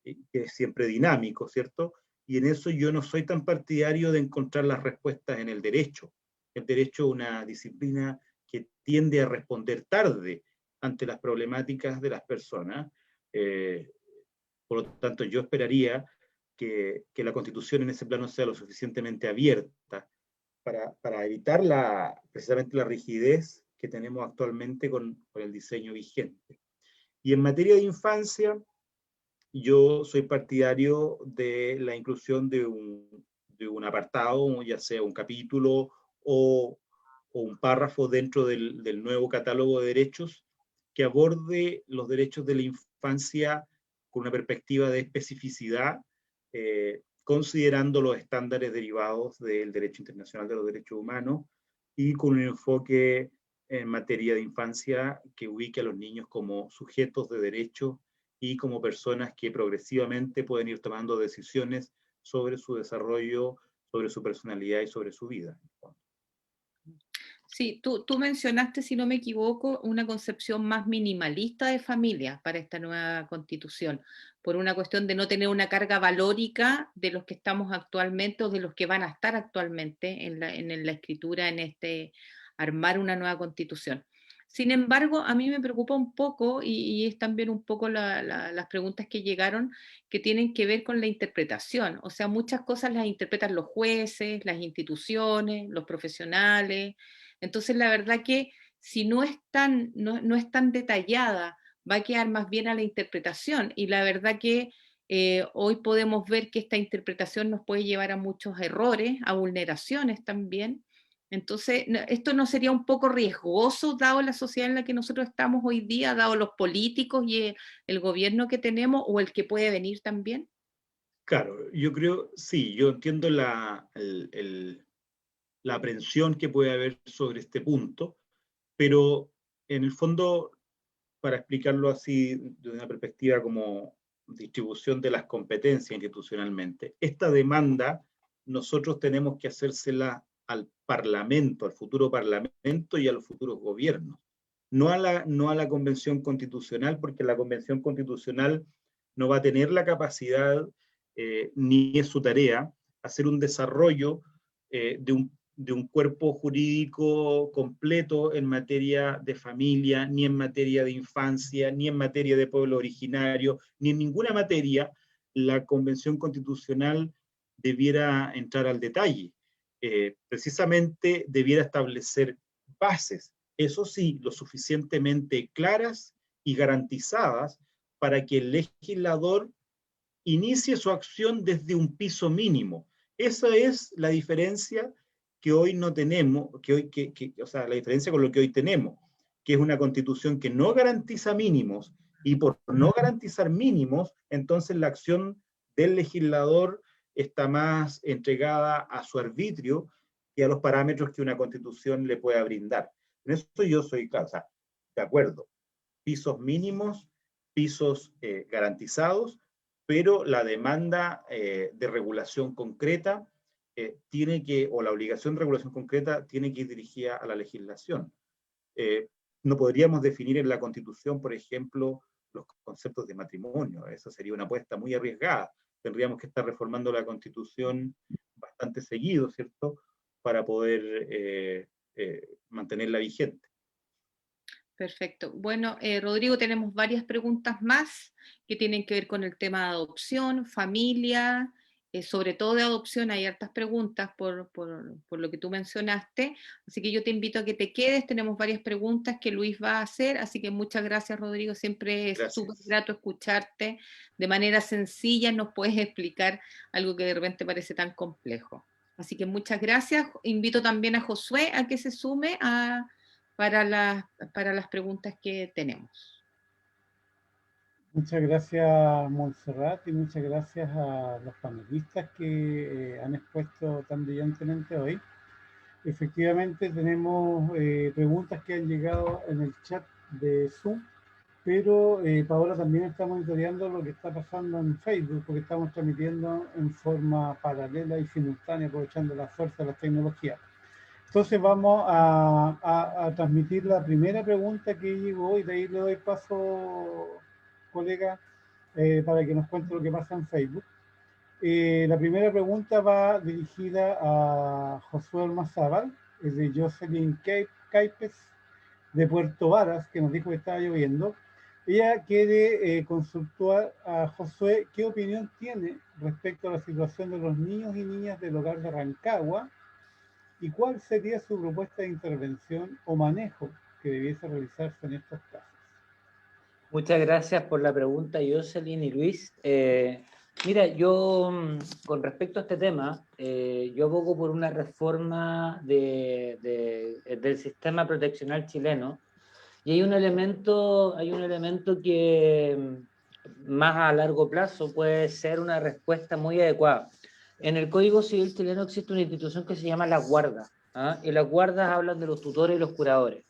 que es siempre dinámico, ¿cierto? Y en eso yo no soy tan partidario de encontrar las respuestas en el derecho. El derecho es una disciplina que tiende a responder tarde ante las problemáticas de las personas. Por lo tanto, yo esperaría que la Constitución en ese plano sea lo suficientemente abierta para evitar precisamente la rigidez que tenemos actualmente con el diseño vigente. Y en materia de infancia, yo soy partidario de la inclusión de un apartado, ya sea un capítulo o un párrafo dentro del nuevo catálogo de derechos que aborde los derechos de la infancia con una perspectiva de especificidad, considerando los estándares derivados del derecho internacional de los derechos humanos y con un enfoque en materia de infancia que ubique a los niños como sujetos de derechos y como personas que progresivamente pueden ir tomando decisiones sobre su desarrollo, sobre su personalidad y sobre su vida. Sí, tú mencionaste, si no me equivoco, una concepción más minimalista de familia para esta nueva constitución, por una cuestión de no tener una carga valórica de los que estamos actualmente o de los que van a estar actualmente en la escritura, armar una nueva constitución. Sin embargo, a mí me preocupa un poco, y es también un poco las preguntas que llegaron, que tienen que ver con la interpretación. O sea, muchas cosas las interpretan los jueces, las instituciones, los profesionales. Entonces, la verdad que si no es tan detallada, va a quedar más bien a la interpretación. Y la verdad que hoy podemos ver que esta interpretación nos puede llevar a muchos errores, a vulneraciones también. Entonces, ¿esto no sería un poco riesgoso dado la sociedad en la que nosotros estamos hoy día, dado los políticos y el gobierno que tenemos o el que puede venir también? Claro, yo creo, sí, yo entiendo la aprensión que puede haber sobre este punto, pero en el fondo, para explicarlo así de una perspectiva como distribución de las competencias institucionalmente, esta demanda nosotros tenemos que hacérsela al Parlamento, al futuro Parlamento y a los futuros gobiernos, no a la Convención Constitucional, porque la Convención Constitucional no va a tener la capacidad, ni es su tarea, hacer un desarrollo de de un cuerpo jurídico completo en materia de familia, ni en materia de infancia, ni en materia de pueblo originario, ni en ninguna materia la Convención Constitucional debiera entrar al detalle. Precisamente debiera establecer bases, eso sí, lo suficientemente claras y garantizadas para que el legislador inicie su acción desde un piso mínimo. Esa es la diferencia que hoy no tenemos, o sea, la diferencia con lo que hoy tenemos, que es una constitución que no garantiza mínimos, y por no garantizar mínimos, entonces la acción del legislador está más entregada a su arbitrio que a los parámetros que una constitución le pueda brindar. En eso yo soy, o sea, de acuerdo. Pisos mínimos, pisos garantizados, pero la demanda de regulación concreta tiene que, o la obligación de regulación concreta tiene que ir dirigida a la legislación. No podríamos definir en la Constitución, por ejemplo, los conceptos de matrimonio. Eso sería una apuesta muy arriesgada. Tendríamos que estar reformando la Constitución bastante seguido, ¿cierto?, para poder mantenerla vigente. Perfecto. Bueno, Rodrigo, tenemos varias preguntas más que tienen que ver con el tema de adopción, familia, sobre todo de adopción. Hay hartas preguntas por lo que tú mencionaste, así que yo te invito a que te quedes. Tenemos varias preguntas que Luis va a hacer, así que muchas gracias, Rodrigo. Siempre es súper grato escucharte de manera sencilla. Nos puedes explicar algo que de repente parece tan complejo. Así que muchas gracias. Invito también a Josué a que se sume para las preguntas que tenemos. Muchas gracias, Montserrat, y muchas gracias a los panelistas que han expuesto tan brillantemente hoy. Efectivamente, tenemos preguntas que han llegado en el chat de Zoom, pero Paola también está monitoreando lo que está pasando en Facebook, porque estamos transmitiendo en forma paralela y simultánea, aprovechando la fuerza de las tecnologías. Entonces vamos a transmitir la primera pregunta que llegó, y de ahí le doy paso, colega, para que nos cuente lo que pasa en Facebook. La primera pregunta va dirigida a Josué Ormazábal, es de Jocelyn Caipes, de Puerto Varas, que nos dijo que estaba lloviendo. Ella quiere consultar a Josué qué opinión tiene respecto a la situación de los niños y niñas del hogar de Rancagua, y cuál sería su propuesta de intervención o manejo que debiese realizarse en estos casos. Muchas gracias por la pregunta, Jocelyn y Luis. Mira, yo con respecto a este tema, yo abogo por una reforma del sistema proteccional chileno, y hay un elemento que más a largo plazo puede ser una respuesta muy adecuada. En el Código Civil chileno existe una institución que se llama las guardas, ¿ah? Y las guardas hablan de los tutores y los curadores.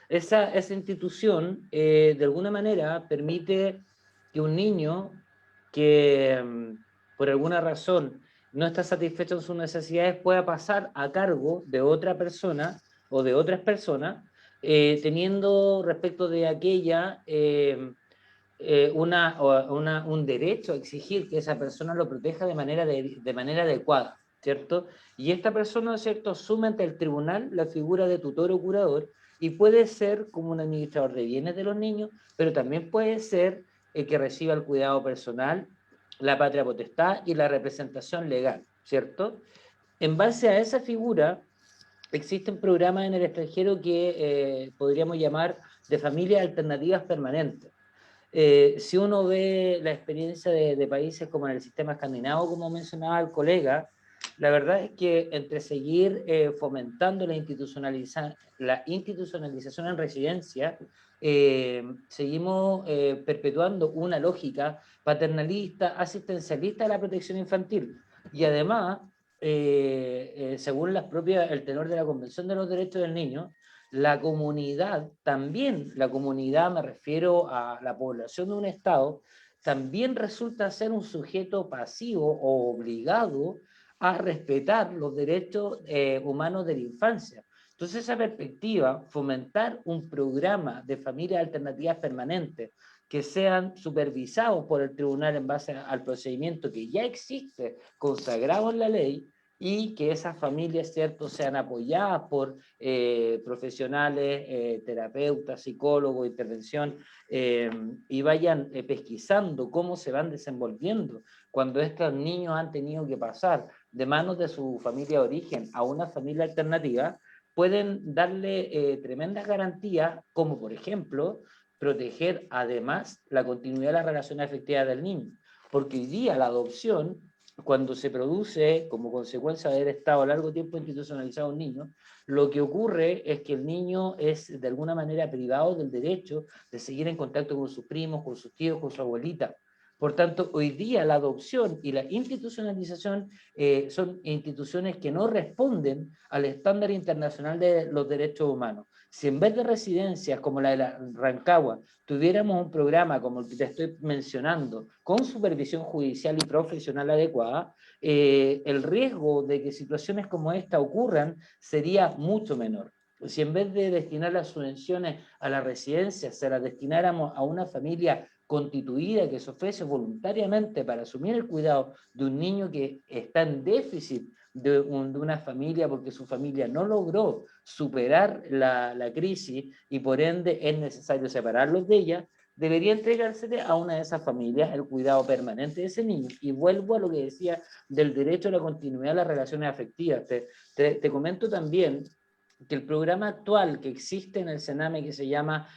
Esa institución, de alguna manera, permite que un niño que por alguna razón no está satisfecho en sus necesidades pueda pasar a cargo de otra persona o de otras personas, teniendo respecto de aquella un derecho a exigir que esa persona lo proteja de manera adecuada, ¿cierto? Y esta persona, ¿cierto?, asume ante el tribunal la figura de tutor o curador, y puede ser como un administrador de bienes de los niños, pero también puede ser el que reciba el cuidado personal, la patria potestad y la representación legal, ¿cierto? En base a esa figura, existen programas en el extranjero que podríamos llamar de familias alternativas permanentes. Si uno ve la experiencia de países como en el sistema escandinavo, como mencionaba el colega, la verdad es que entre seguir fomentando la institucionalización en residencia, seguimos perpetuando una lógica paternalista, asistencialista de la protección infantil. Y además, según el tenor de la Convención de los Derechos del Niño, la comunidad, me refiero a la población de un Estado, también resulta ser un sujeto pasivo o obligado a respetar los derechos humanos de la infancia. Entonces, esa perspectiva, fomentar un programa de familias alternativas permanentes que sean supervisados por el tribunal en base al procedimiento que ya existe, consagrado en la ley, y que esas familias, ¿cierto?, sean apoyadas por profesionales, terapeutas, psicólogos, intervención, y vayan pesquisando cómo se van desenvolviendo cuando estos niños han tenido que pasar de manos de su familia de origen a una familia alternativa, pueden darle tremendas garantías, como por ejemplo, proteger además la continuidad de las relaciones afectivas del niño. Porque hoy día la adopción, cuando se produce como consecuencia de haber estado a largo tiempo institucionalizado un niño, lo que ocurre es que el niño es de alguna manera privado del derecho de seguir en contacto con sus primos, con sus tíos, con su abuelita. Por tanto, hoy día la adopción y la institucionalización son instituciones que no responden al estándar internacional de los derechos humanos. Si en vez de residencias como la de la Rancagua tuviéramos un programa como el que te estoy mencionando, con supervisión judicial y profesional adecuada, el riesgo de que situaciones como esta ocurran sería mucho menor. Si en vez de destinar las subvenciones a la residencia, se las destináramos a una familia constituida que se ofrece voluntariamente para asumir el cuidado de un niño que está en déficit de una familia porque su familia no logró superar la crisis y por ende es necesario separarlos de ella, debería entregársele a una de esas familias el cuidado permanente de ese niño. Y vuelvo a lo que decía del derecho a la continuidad de las relaciones afectivas. Te comento también que el programa actual que existe en el Sename, que se llama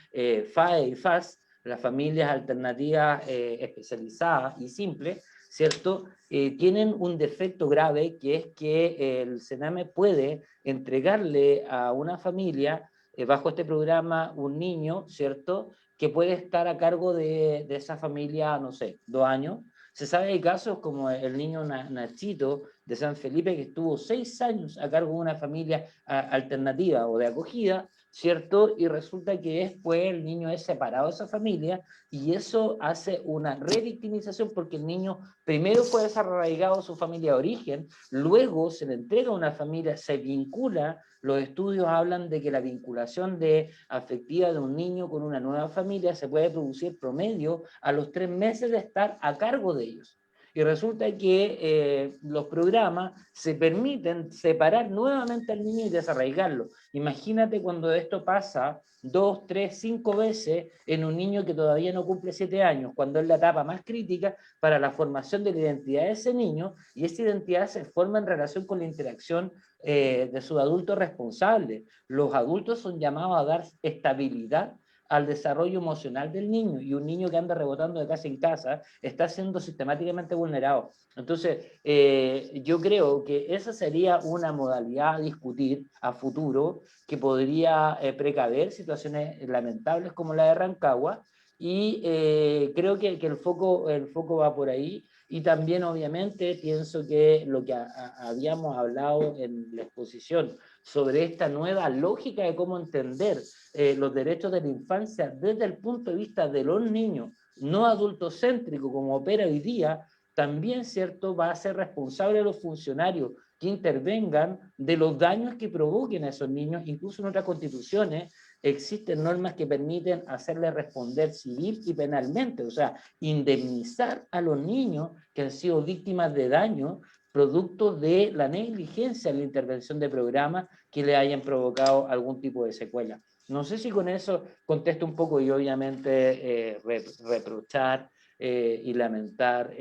FAE y FAS, las familias alternativas especializadas y simples, ¿cierto? Tienen un defecto grave, que es que el Sename puede entregarle a una familia, bajo este programa, un niño, ¿cierto?, que puede estar a cargo de esa familia, no sé, 2 años. Se sabe de casos como el niño Nachito de San Felipe, que estuvo 6 años a cargo de una familia alternativa o de acogida, ¿cierto? Y resulta que después el niño es separado de esa familia y eso hace una revictimización porque el niño primero fue desarraigado a su familia de origen, luego se le entrega a una familia, se vincula. Los estudios hablan de que la vinculación afectiva de un niño con una nueva familia se puede producir promedio a los 3 meses de estar a cargo de ellos. Y resulta que los programas se permiten separar nuevamente al niño y desarraigarlo. Imagínate cuando esto pasa 2, 3, 5 veces en un niño que todavía no cumple 7 años, cuando es la etapa más crítica para la formación de la identidad de ese niño, y esa identidad se forma en relación con la interacción de sus adultos responsables. Los adultos son llamados a dar estabilidad al desarrollo emocional del niño, y un niño que anda rebotando de casa en casa está siendo sistemáticamente vulnerado. Entonces, yo creo que esa sería una modalidad a discutir a futuro que podría precaver situaciones lamentables como la de Rancagua, y creo que el foco va por ahí. Y también, obviamente, pienso que lo que habíamos hablado en la exposición sobre esta nueva lógica de cómo entender los derechos de la infancia desde el punto de vista de los niños, no adultocéntrico como opera hoy día, también, ¿cierto?, va a ser responsable de los funcionarios que intervengan de los daños que provoquen a esos niños. Incluso en otras constituciones existen normas que permiten hacerle responder civil y penalmente, o sea, indemnizar a los niños que han sido víctimas de daño producto de la negligencia en la intervención de programas que le hayan provocado algún tipo de secuela. No sé si con eso contesto un poco, y obviamente reprochar y lamentar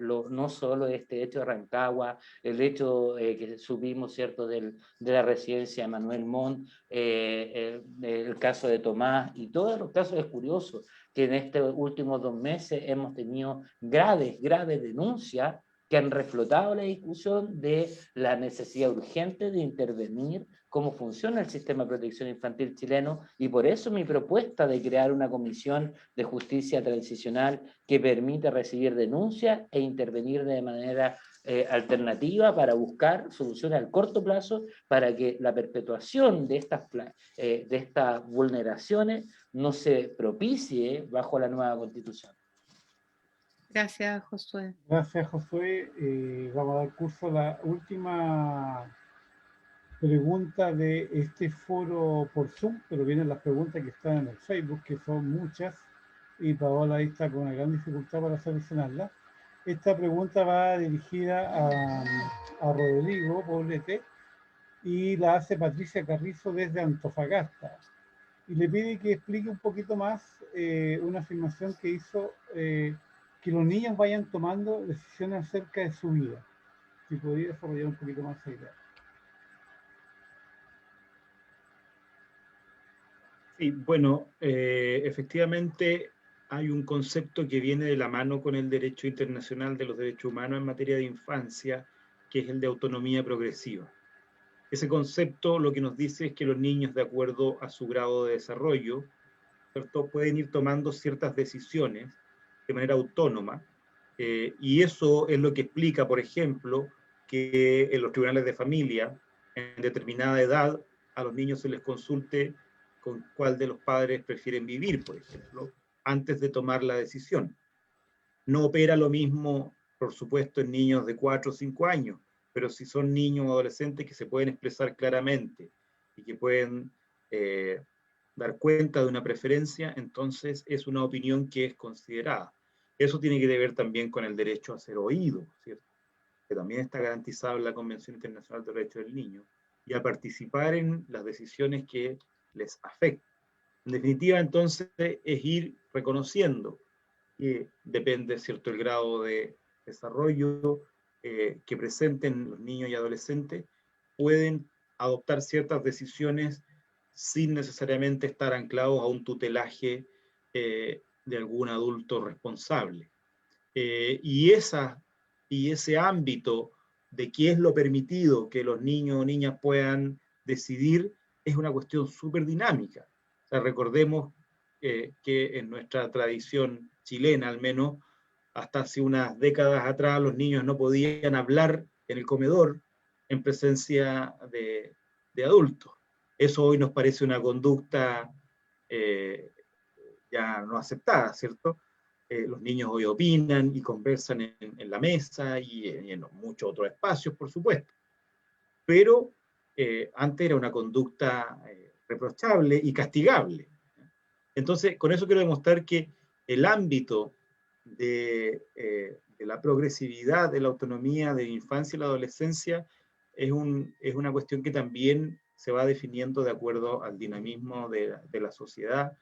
no solo este hecho de Rancagua, el hecho que subimos, ¿cierto?, de la residencia de Manuel Montt, el caso de Tomás, y todos los casos. Es curioso que en estos últimos 2 meses hemos tenido graves denuncias que han reflotado la discusión de la necesidad urgente de intervenir cómo funciona el sistema de protección infantil chileno, y por eso mi propuesta de crear una comisión de justicia transicional que permite recibir denuncias e intervenir de manera alternativa para buscar soluciones al corto plazo para que la perpetuación de estas vulneraciones no se propicie bajo la nueva Constitución. Gracias, Josué. Gracias, Josué. Vamos a dar curso a la última pregunta de este foro por Zoom, pero vienen las preguntas que están en el Facebook, que son muchas, y Paola ahí está con una gran dificultad para seleccionarlas. Esta pregunta va dirigida a Rodrigo Poblete y la hace Patricia Carrizo desde Antofagasta. Y le pide que explique un poquito más una afirmación que hizo, que los niños vayan tomando decisiones acerca de su vida. Si podría desarrollar un poquito más esa idea. Sí, bueno, efectivamente hay un concepto que viene de la mano con el derecho internacional de los derechos humanos en materia de infancia, que es el de autonomía progresiva. Ese concepto lo que nos dice es que los niños, de acuerdo a su grado de desarrollo, ¿cierto?, pueden ir tomando ciertas decisiones de manera autónoma, y eso es lo que explica, por ejemplo, que en los tribunales de familia, en determinada edad, a los niños se les consulte con cuál de los padres prefieren vivir, por ejemplo, antes de tomar la decisión. No opera lo mismo, por supuesto, en niños de 4 o 5 años, pero si son niños o adolescentes que se pueden expresar claramente y que pueden dar cuenta de una preferencia, entonces es una opinión que es considerada. Eso tiene que ver también con el derecho a ser oído, ¿cierto?, que también está garantizado en la Convención Internacional de Derechos del Niño, y a participar en las decisiones que les afectan. En definitiva, entonces, es ir reconociendo que depende, ¿cierto?, el grado de desarrollo que presenten los niños y adolescentes, pueden adoptar ciertas decisiones sin necesariamente estar anclados a un tutelaje de algún adulto responsable. Y ese ámbito de qué es lo permitido que los niños o niñas puedan decidir es una cuestión súper dinámica. O sea, recordemos que en nuestra tradición chilena, al menos, hasta hace unas décadas atrás, los niños no podían hablar en el comedor en presencia de adultos. Eso hoy nos parece una conducta ya no aceptada, ¿cierto? Los niños hoy opinan y conversan en la mesa y en muchos otros espacios, por supuesto. Pero antes era una conducta reprochable y castigable. Entonces, con eso quiero demostrar que el ámbito de la progresividad, de la autonomía, de la infancia y la adolescencia es una cuestión que también se va definiendo de acuerdo al dinamismo de la sociedad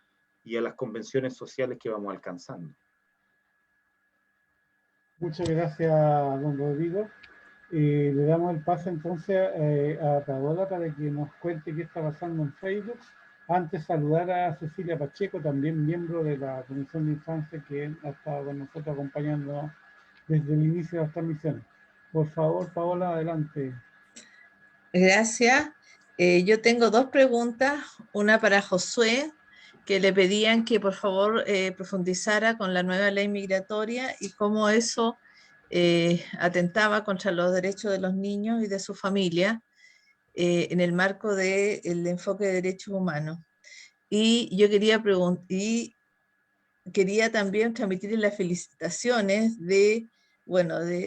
y a las convenciones sociales que vamos alcanzando. Muchas gracias, don Rodrigo. Le damos el paso entonces a Paola para que nos cuente qué está pasando en Facebook. Antes saludar a Cecilia Pacheco, también miembro de la Comisión de Infancia, que ha estado con nosotros acompañándonos desde el inicio de las transmisiones. Por favor, Paola, adelante. Gracias. Yo tengo dos preguntas, una para Josué, que le pedían que por favor profundizara con la nueva ley migratoria y cómo eso atentaba contra los derechos de los niños y de su familia en el marco del enfoque de derechos humanos. Y yo quería también transmitirle las felicitaciones de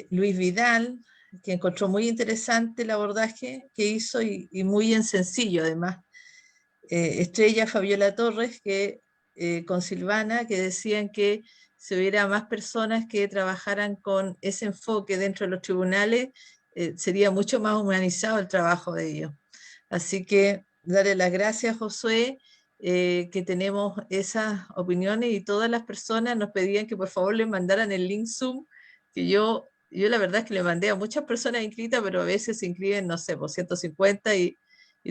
Luis Vidal, que encontró muy interesante el abordaje que hizo y muy en sencillo además. Estrella Fabiola Torres, con Silvana, que decían que si hubiera más personas que trabajaran con ese enfoque dentro de los tribunales, sería mucho más humanizado el trabajo de ellos. Así que darle las gracias, Josué, que tenemos esas opiniones, y todas las personas nos pedían que por favor les mandaran el link Zoom, que yo la verdad es que le mandé a muchas personas inscritas, pero a veces se inscriben, no sé, por 150 y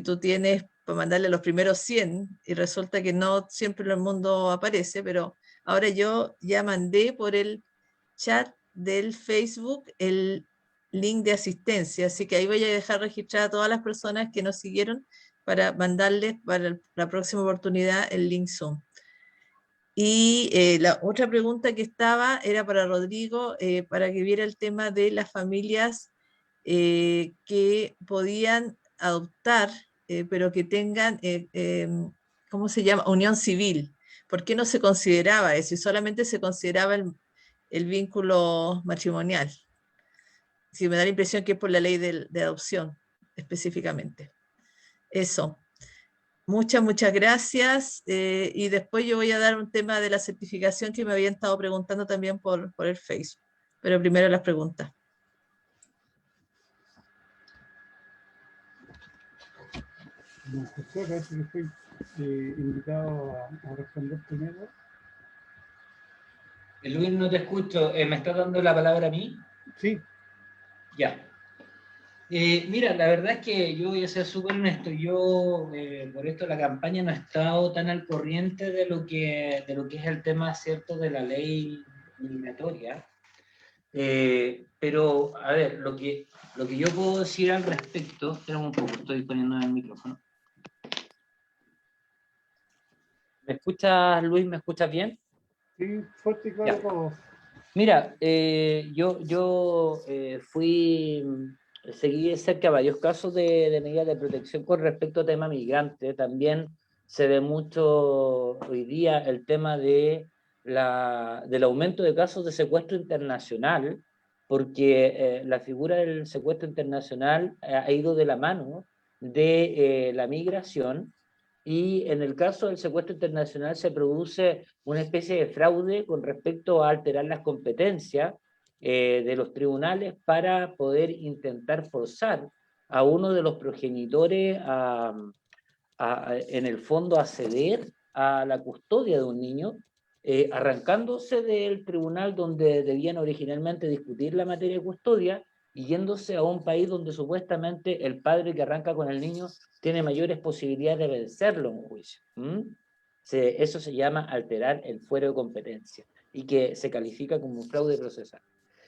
tú tienes para mandarle a los primeros 100 y resulta que no siempre en el mundo aparece, pero ahora yo ya mandé por el chat del Facebook el link de asistencia, así que ahí voy a dejar registrada a todas las personas que nos siguieron para mandarles para la próxima oportunidad el link Zoom. Y la otra pregunta que estaba era para Rodrigo, para que viera el tema de las familias que podían adoptar, pero que tengan, ¿cómo se llama? Unión civil. ¿Por qué no se consideraba eso? Y solamente se consideraba el vínculo matrimonial. Sí, me da la impresión que es por la ley de adopción, específicamente. Eso. Muchas gracias. Y después yo voy a dar un tema de la certificación que me habían estado preguntando también por el Facebook. Pero primero las preguntas. Don José, parece que fui invitado a responder primero. Luis, no te escucho. ¿Me estás dando la palabra a mí? Sí. Ya. Mira, la verdad es que yo voy a ser súper honesto. Yo, por esto, la campaña no he estado tan al corriente de lo que es el tema, ¿cierto?, de la ley migratoria. Pero, a ver, lo que yo puedo decir al respecto, espera un poco, estoy poniendo el micrófono. ¿Me escuchas, Luis? ¿Me escuchas bien? Sí, fuerte y claro Ya. para vos. Mira, yo seguí de cerca varios casos de medidas de protección con respecto al tema migrante. También se ve mucho hoy día el tema del aumento de casos de secuestro internacional, porque la figura del secuestro internacional ha ido de la mano de la migración. Y en el caso del secuestro internacional se produce una especie de fraude con respecto a alterar las competencias de los tribunales para poder intentar forzar a uno de los progenitores en el fondo a ceder a la custodia de un niño, arrancándose del tribunal donde debían originalmente discutir la materia de custodia y yéndose a un país donde supuestamente el padre que arranca con el niño tiene mayores posibilidades de vencerlo en un juicio. Eso se llama alterar el fuero de competencia y que se califica como un fraude procesal.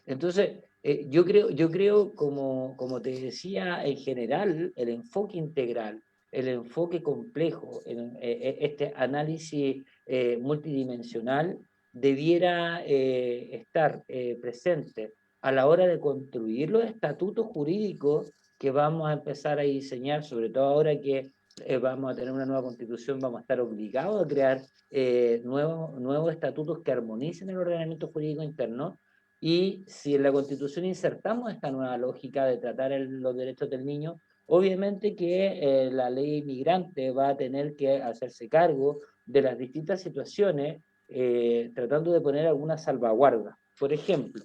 Entonces, yo creo como te decía, en general, el enfoque integral, el enfoque complejo, este análisis multidimensional debiera estar presente a la hora de construir los estatutos jurídicos que vamos a empezar a diseñar, sobre todo ahora que vamos a tener una nueva constitución, vamos a estar obligados a crear nuevos estatutos que armonicen el ordenamiento jurídico interno. Y si en la Constitución insertamos esta nueva lógica de tratar los derechos del niño, obviamente que la ley migrante va a tener que hacerse cargo de las distintas situaciones, tratando de poner algunas salvaguardas. Por ejemplo,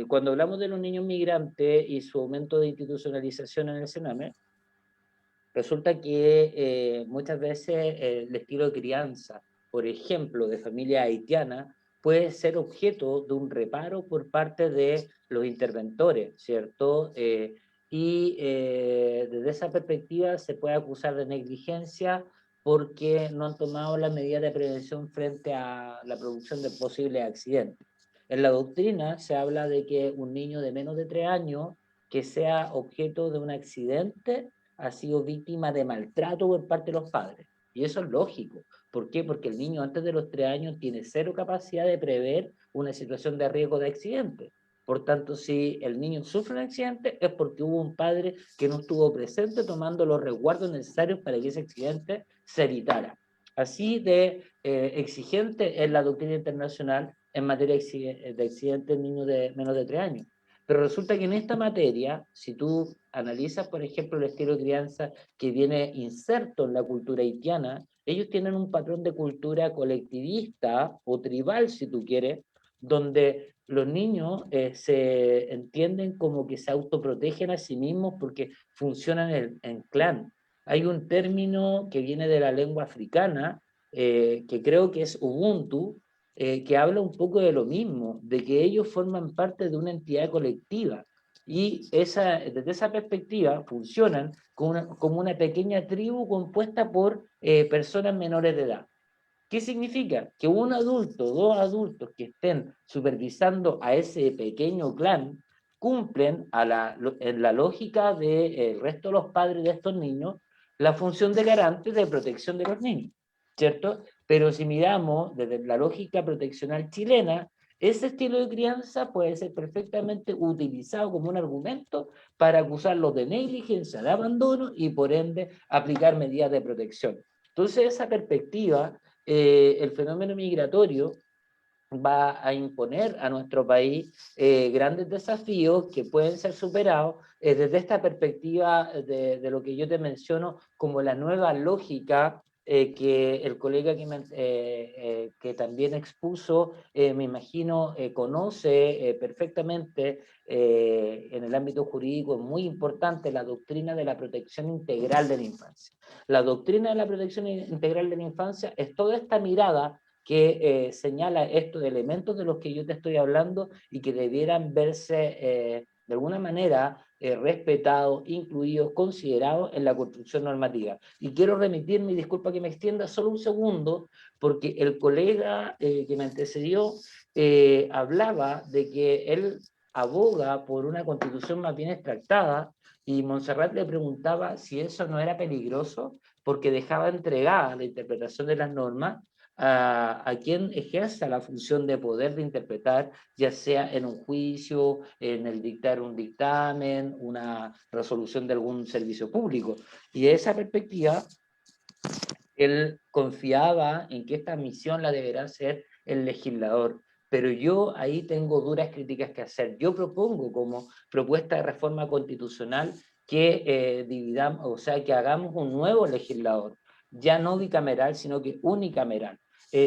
cuando hablamos de los niños migrantes y su aumento de institucionalización en el Sename, resulta que muchas veces el estilo de crianza, por ejemplo, de familia haitiana, puede ser objeto de un reparo por parte de los interventores, ¿cierto? Desde esa perspectiva se puede acusar de negligencia porque no han tomado las medidas de prevención frente a la producción de posibles accidentes. En la doctrina se habla de que un niño de menos de 3 años que sea objeto de un accidente ha sido víctima de maltrato por parte de los padres. Y eso es lógico. ¿Por qué? Porque el niño antes de los 3 años tiene cero capacidad de prever una situación de riesgo de accidente. Por tanto, si el niño sufre un accidente es porque hubo un padre que no estuvo presente tomando los resguardos necesarios para que ese accidente se evitara. Así de exigente es la doctrina internacional en materia de accidentes en niños de menos de 3 años. Pero resulta que en esta materia, si tú analizas, por ejemplo, el estilo de crianza que viene inserto en la cultura haitiana, ellos tienen un patrón de cultura colectivista o tribal, si tú quieres, donde los niños se entienden como que se autoprotegen a sí mismos porque funcionan en clan. Hay un término que viene de la lengua africana, que creo que es Ubuntu, que habla un poco de lo mismo, de que ellos forman parte de una entidad colectiva y desde esa perspectiva funcionan como una pequeña tribu compuesta por personas menores de edad. ¿Qué significa? Que un adulto, 2 adultos que estén supervisando a ese pequeño clan cumplen en la lógica del resto de los padres de estos niños la función de garante de protección de los niños, ¿cierto? Pero si miramos desde la lógica proteccional chilena, ese estilo de crianza puede ser perfectamente utilizado como un argumento para acusarlos de negligencia, de abandono y por ende aplicar medidas de protección. Entonces esa perspectiva, el fenómeno migratorio va a imponer a nuestro país grandes desafíos que pueden ser superados desde esta perspectiva de lo que yo te menciono como la nueva lógica que el colega que también expuso, me imagino, conoce perfectamente en el ámbito jurídico. Es muy importante la doctrina de la protección integral de la infancia. La doctrina de la protección integral de la infancia es toda esta mirada que señala estos elementos de los que yo te estoy hablando y que debieran verse de alguna manera respetados, incluidos, considerados en la construcción normativa. Y quiero remitirme, y disculpa que me extienda solo un segundo, porque el colega que me antecedió hablaba de que él aboga por una constitución más bien extractada, y Montserrat le preguntaba si eso no era peligroso, porque dejaba entregada la interpretación de las normas a quien ejerza la función de poder de interpretar, ya sea en un juicio, en el dictar un dictamen, una resolución de algún servicio público. Y de esa perspectiva, él confiaba en que esta misión la deberá hacer el legislador. Pero yo ahí tengo duras críticas que hacer. Yo propongo como propuesta de reforma constitucional que dividamos, o sea, que hagamos un nuevo legislador, ya no bicameral, sino que unicameral.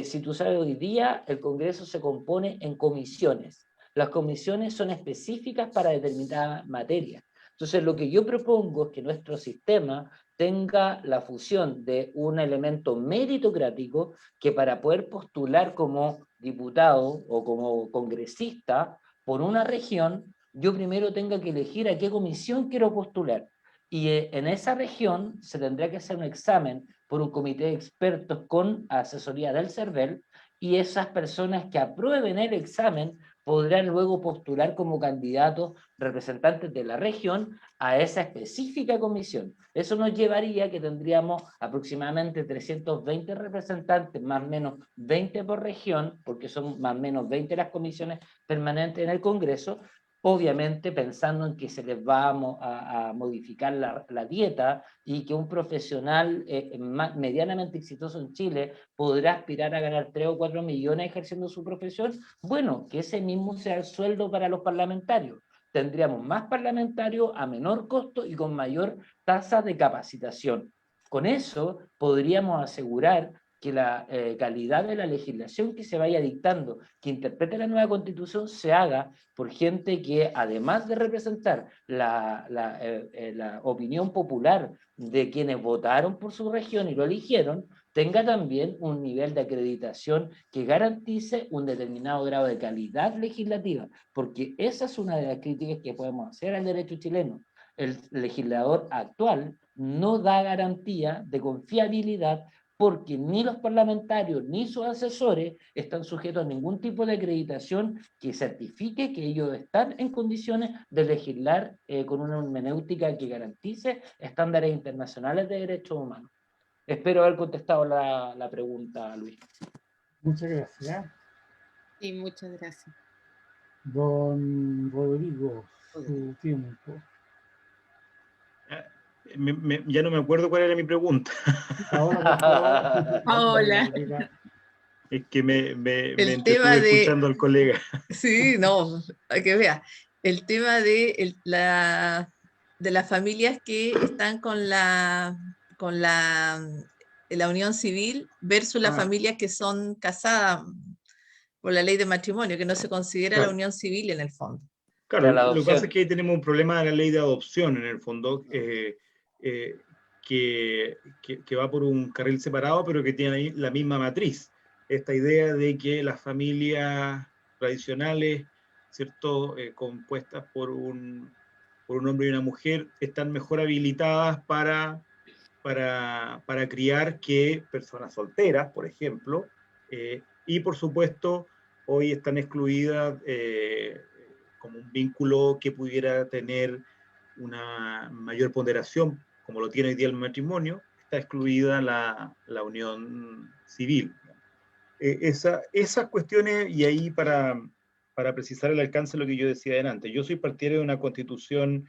Si tú sabes, hoy día el Congreso se compone en comisiones. Las comisiones son específicas para determinada materia. Entonces, lo que yo propongo es que nuestro sistema tenga la fusión de un elemento meritocrático que, para poder postular como diputado o como congresista por una región, yo primero tenga que elegir a qué comisión quiero postular. Y en esa región se tendrá que hacer un examen por un comité de expertos con asesoría del CERVEL, y esas personas que aprueben el examen podrán luego postular como candidatos representantes de la región a esa específica comisión. Eso nos llevaría a que tendríamos aproximadamente 320 representantes, más o menos 20 por región, porque son más o menos 20 las comisiones permanentes en el Congreso, obviamente pensando en que se les va a modificar la dieta, y que un profesional medianamente exitoso en Chile podrá aspirar a ganar 3 o 4 millones ejerciendo su profesión. Bueno, que ese mismo sea el sueldo para los parlamentarios. Tendríamos más parlamentarios a menor costo y con mayor tasa de capacitación. Con eso podríamos asegurar que la calidad de la legislación que se vaya dictando, que interprete la nueva Constitución, se haga por gente que, además de representar la opinión popular de quienes votaron por su región y lo eligieron, tenga también un nivel de acreditación que garantice un determinado grado de calidad legislativa, porque esa es una de las críticas que podemos hacer al derecho chileno. El legislador actual no da garantía de confiabilidad, porque ni los parlamentarios ni sus asesores están sujetos a ningún tipo de acreditación que certifique que ellos están en condiciones de legislar con una hermenéutica que garantice estándares internacionales de derechos humanos. Espero haber contestado la pregunta, Luis. Muchas gracias. Sí, muchas gracias. Don Rodrigo, su tiempo. Ya no me acuerdo cuál era mi pregunta. Ahora, Hola. Es que me El tema entretuve de... escuchando al colega. Sí, no, hay que vea. El tema de las familias que están con la unión civil versus las familias que son casadas por la ley de matrimonio, que no se considera la unión civil en el fondo. Claro, lo que pasa es que ahí tenemos un problema de la ley de adopción, en el fondo, que va por un carril separado, pero que tiene ahí la misma matriz. Esta idea de que las familias tradicionales, ¿cierto?, compuestas por un hombre y una mujer, están mejor habilitadas para criar que personas solteras, por ejemplo, y por supuesto, hoy están excluidas como un vínculo que pudiera tener una mayor ponderación, como lo tiene hoy día el matrimonio, está excluida la unión civil. Esas cuestiones, y ahí para precisar el alcance de lo que yo decía adelante, yo soy partidario de una constitución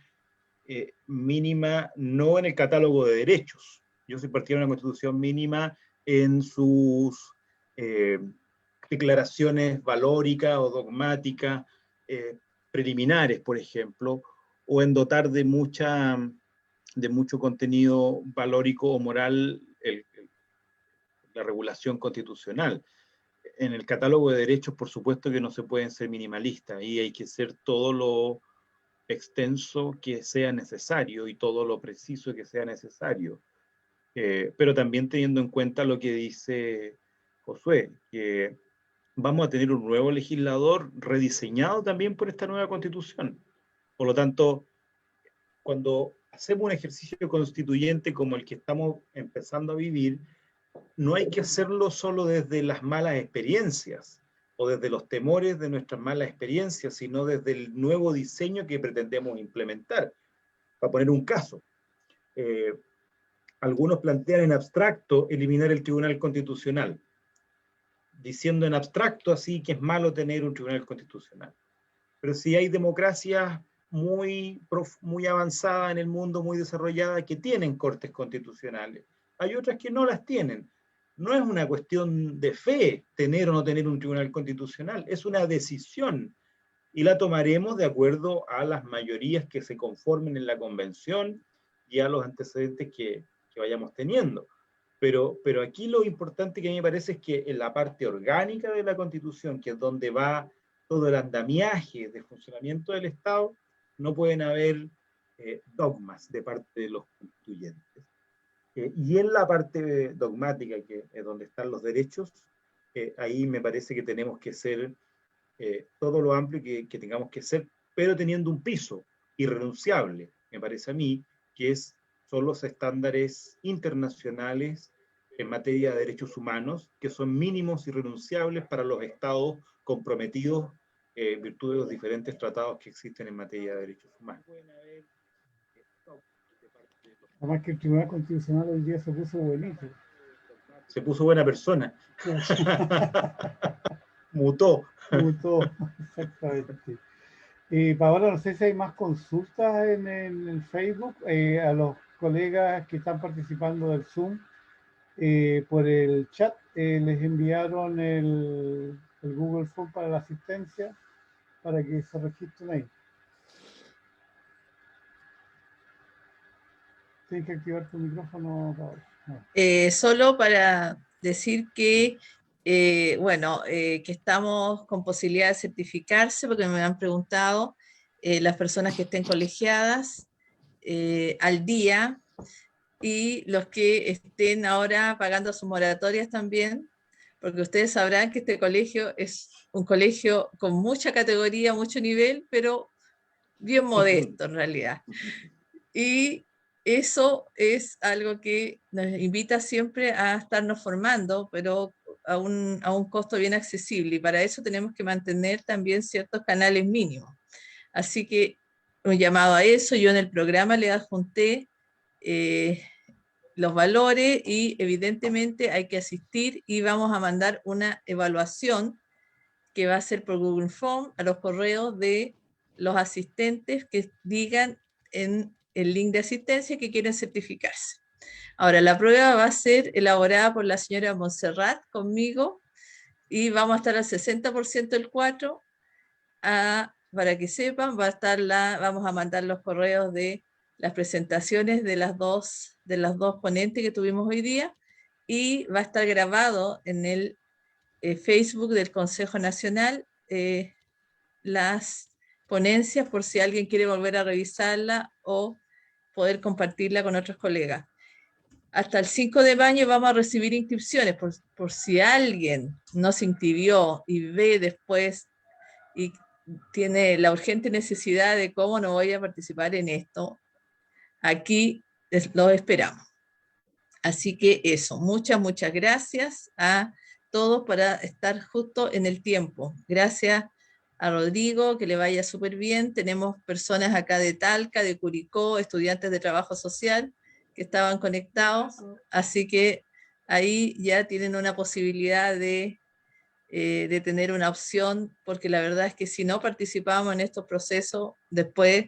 mínima, no en el catálogo de derechos, yo soy partidario de una constitución mínima en sus declaraciones valóricas o dogmáticas, preliminares, por ejemplo, o en dotar de mucho contenido valórico o moral la regulación constitucional. En el catálogo de derechos, por supuesto que no se pueden ser minimalistas, y hay que ser todo lo extenso que sea necesario y todo lo preciso que sea necesario. Pero también teniendo en cuenta lo que dice Josué, que vamos a tener un nuevo legislador rediseñado también por esta nueva constitución. Por lo tanto, cuando hacemos un ejercicio constituyente como el que estamos empezando a vivir, no hay que hacerlo solo desde las malas experiencias o desde los temores de nuestras malas experiencias, sino desde el nuevo diseño que pretendemos implementar. Para poner un caso, algunos plantean en abstracto eliminar el Tribunal Constitucional, diciendo en abstracto así que es malo tener un Tribunal Constitucional. Pero si hay democracias muy avanzadas en el mundo, muy desarrolladas, que tienen cortes constitucionales, hay otras que no las tienen. No es una cuestión de fe tener o no tener un Tribunal Constitucional, es una decisión, y la tomaremos de acuerdo a las mayorías que se conformen en la convención y a los antecedentes que vayamos teniendo. Pero aquí lo importante que a mí me parece es que en la parte orgánica de la Constitución, que es donde va todo el andamiaje de funcionamiento del Estado, no pueden haber dogmas de parte de los constituyentes. Y en la parte dogmática, que es donde están los derechos, ahí me parece que tenemos que ser todo lo amplio que tengamos que ser, pero teniendo un piso irrenunciable, me parece a mí, que son los estándares internacionales en materia de derechos humanos, que son mínimos y irrenunciables para los estados comprometidos en virtud de los diferentes tratados que existen en materia de derechos humanos. Además que el Tribunal Constitucional hoy día se puso buenísimo. Se puso buena persona. Mutó. Mutó, exactamente. Paola, no sé si hay más consultas en el Facebook. A los colegas que están participando del Zoom, por el chat, les enviaron el Google Form para la asistencia, para que se registren ahí. Tienes que activar tu micrófono, Paola. No. Solo para decir que, que estamos con posibilidad de certificarse, porque me han preguntado las personas que estén colegiadas al día, y los que estén ahora pagando sus moratorias también, porque ustedes sabrán que este colegio es un colegio con mucha categoría, mucho nivel, pero bien modesto en realidad. Y eso es algo que nos invita siempre a estarnos formando, pero a un costo bien accesible, y para eso tenemos que mantener también ciertos canales mínimos. Así que un llamado a eso. Yo en el programa le adjunté los valores, y evidentemente hay que asistir, y vamos a mandar una evaluación que va a ser por Google Form a los correos de los asistentes que digan en el link de asistencia que quieren certificarse. Ahora, la prueba va a ser elaborada por la señora Montserrat conmigo, y vamos a estar al 60% el 4, para que sepan, vamos a mandar los correos de las presentaciones de las dos ponentes que tuvimos hoy día, y va a estar grabado en el Facebook del Consejo Nacional las ponencias, por si alguien quiere volver a revisarla o poder compartirla con otros colegas. Hasta el 5 de mayo vamos a recibir inscripciones, por si alguien no se inscribió y ve después y tiene la urgente necesidad de cómo no voy a participar en esto, aquí los esperamos. Así que eso, muchas gracias a todos para estar justo en el tiempo. Gracias a Rodrigo, que le vaya súper bien. Tenemos personas acá de Talca, de Curicó, estudiantes de trabajo social que estaban conectados, así que ahí ya tienen una posibilidad de tener una opción, porque la verdad es que si no participamos en estos procesos, después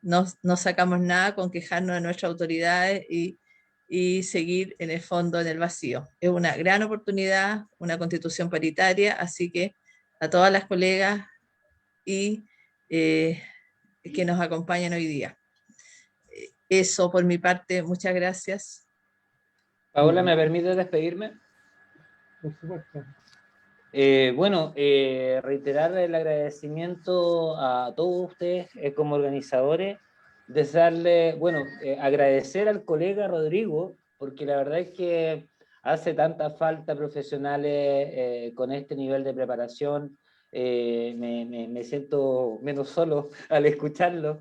no sacamos nada con quejarnos de nuestras autoridades y seguir en el fondo en el vacío. Es una gran oportunidad, una constitución paritaria, así que a todas las colegas y que nos acompañan hoy día. Eso por mi parte, muchas gracias. Paola, ¿me permite despedirme? por supuesto. Bueno, reiterar el agradecimiento a todos ustedes como organizadores, desearle, bueno, agradecer al colega Rodrigo, porque la verdad es que hace tanta falta profesionales con este nivel de preparación. Me siento menos solo al escucharlo,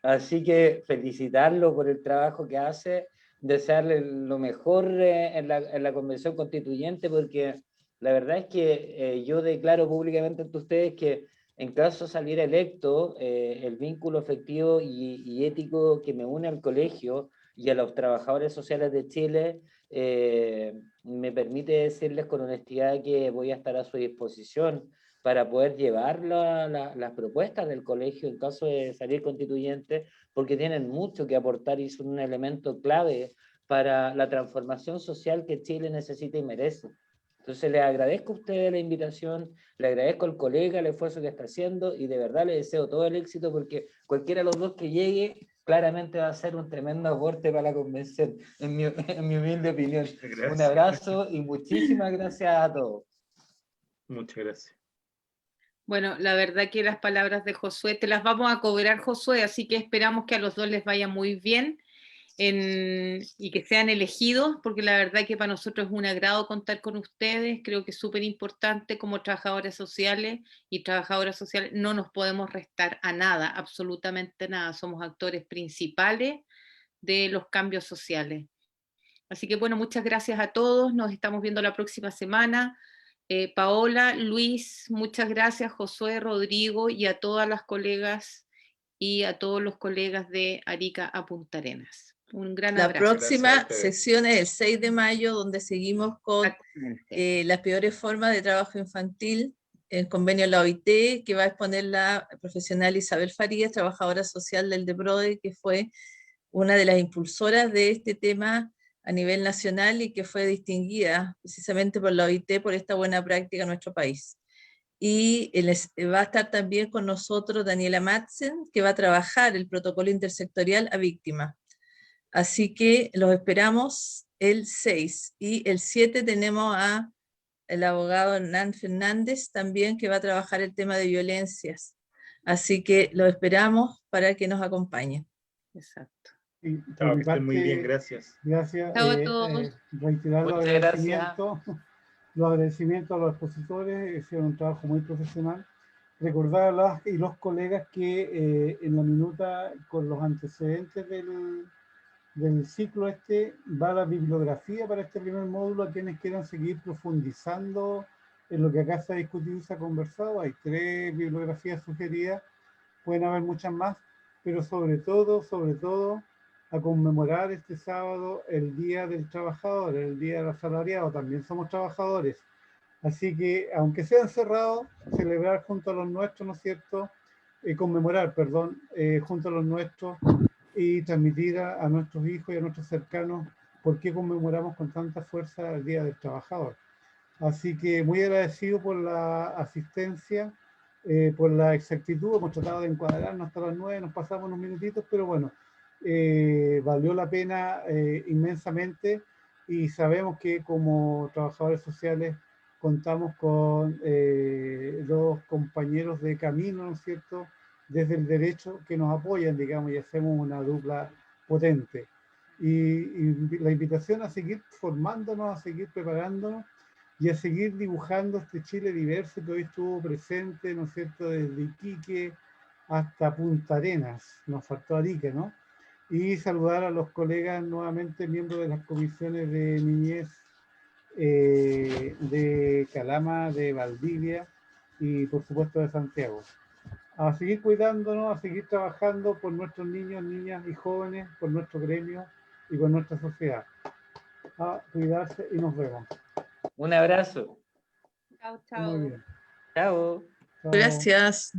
así que felicitarlo por el trabajo que hace, desearle lo mejor en la convención constituyente, porque la verdad es que yo declaro públicamente ante ustedes que en caso de salir electo, el vínculo afectivo y ético que me une al colegio y a los trabajadores sociales de Chile me permite decirles con honestidad que voy a estar a su disposición para poder llevar las propuestas del colegio en caso de salir constituyente, porque tienen mucho que aportar y son un elemento clave para la transformación social que Chile necesita y merece. Entonces le agradezco a ustedes la invitación, le agradezco al colega el esfuerzo que está haciendo y de verdad le deseo todo el éxito porque cualquiera de los dos que llegue claramente va a ser un tremendo aporte para la convención, en mi humilde opinión. Gracias. Un abrazo y muchísimas gracias a todos. Muchas gracias. Bueno, la verdad que las palabras de Josué te las vamos a cobrar, Josué, así que esperamos que a los dos les vaya muy bien y que sean elegidos, porque la verdad que para nosotros es un agrado contar con ustedes. Creo que es súper importante como trabajadores sociales y trabajadoras sociales, no nos podemos restar a nada, absolutamente nada. Somos actores principales de los cambios sociales. Así que bueno, muchas gracias a todos, nos estamos viendo la próxima semana. Paola, Luis, muchas gracias, Josué, Rodrigo y a todas las colegas y a todos los colegas de Arica a Punta Arenas. Un gran La abrazo. próxima sesión es el 6 de mayo, donde seguimos con las peores formas de trabajo infantil, el convenio de la OIT, que va a exponer la profesional Isabel Farías, trabajadora social del DEPRODE, que fue una de las impulsoras de este tema a nivel nacional y que fue distinguida precisamente por la OIT por esta buena práctica en nuestro país. Y va a estar también con nosotros Daniela Madsen, que va a trabajar el protocolo intersectorial a víctimas. Así que los esperamos el 6. Y el 7 tenemos a el abogado Hernán Fernández también, que va a trabajar el tema de violencias. Así que los esperamos para que nos acompañen. Exacto. Y Chao, que estén muy bien, gracias. Gracias. Chao a todos. Reiterar los Muchas agradecimientos. Los agradecimientos a los expositores, hicieron un trabajo muy profesional. Recordar a las y los colegas que en la minuta, con los antecedentes del ciclo va la bibliografía para este primer módulo a quienes quieran seguir profundizando en lo que acá se ha discutido y se ha conversado. Hay 3 bibliografías sugeridas, pueden haber muchas más, pero sobre todo, a conmemorar este sábado el Día del Trabajador, el Día del Asalariado. También somos trabajadores. Así que, aunque sea encerrado, celebrar junto a los nuestros, ¿no es cierto? Conmemorar, perdón, junto a los nuestros y transmitir a nuestros hijos y a nuestros cercanos por qué conmemoramos con tanta fuerza el Día del Trabajador. Así que muy agradecido por la asistencia, por la exactitud. Hemos tratado de encuadrarnos hasta las 9, nos pasamos unos minutitos, pero bueno, valió la pena inmensamente y sabemos que como trabajadores sociales contamos con los compañeros de camino, ¿no es cierto?, desde el derecho que nos apoyan, digamos, y hacemos una dupla potente. Y la invitación a seguir formándonos, a seguir preparándonos y a seguir dibujando este Chile diverso que hoy estuvo presente, ¿no es cierto?, desde Iquique hasta Punta Arenas, nos faltó Arica, ¿no? Y saludar a los colegas nuevamente, miembros de las comisiones de niñez de Calama, de Valdivia y por supuesto de Santiago. A seguir cuidándonos, a seguir trabajando por nuestros niños, niñas y jóvenes, por nuestro gremio y por nuestra sociedad. A cuidarse y nos vemos. Un abrazo. Chao, chao. Muy bien. Chao. Chao. Gracias.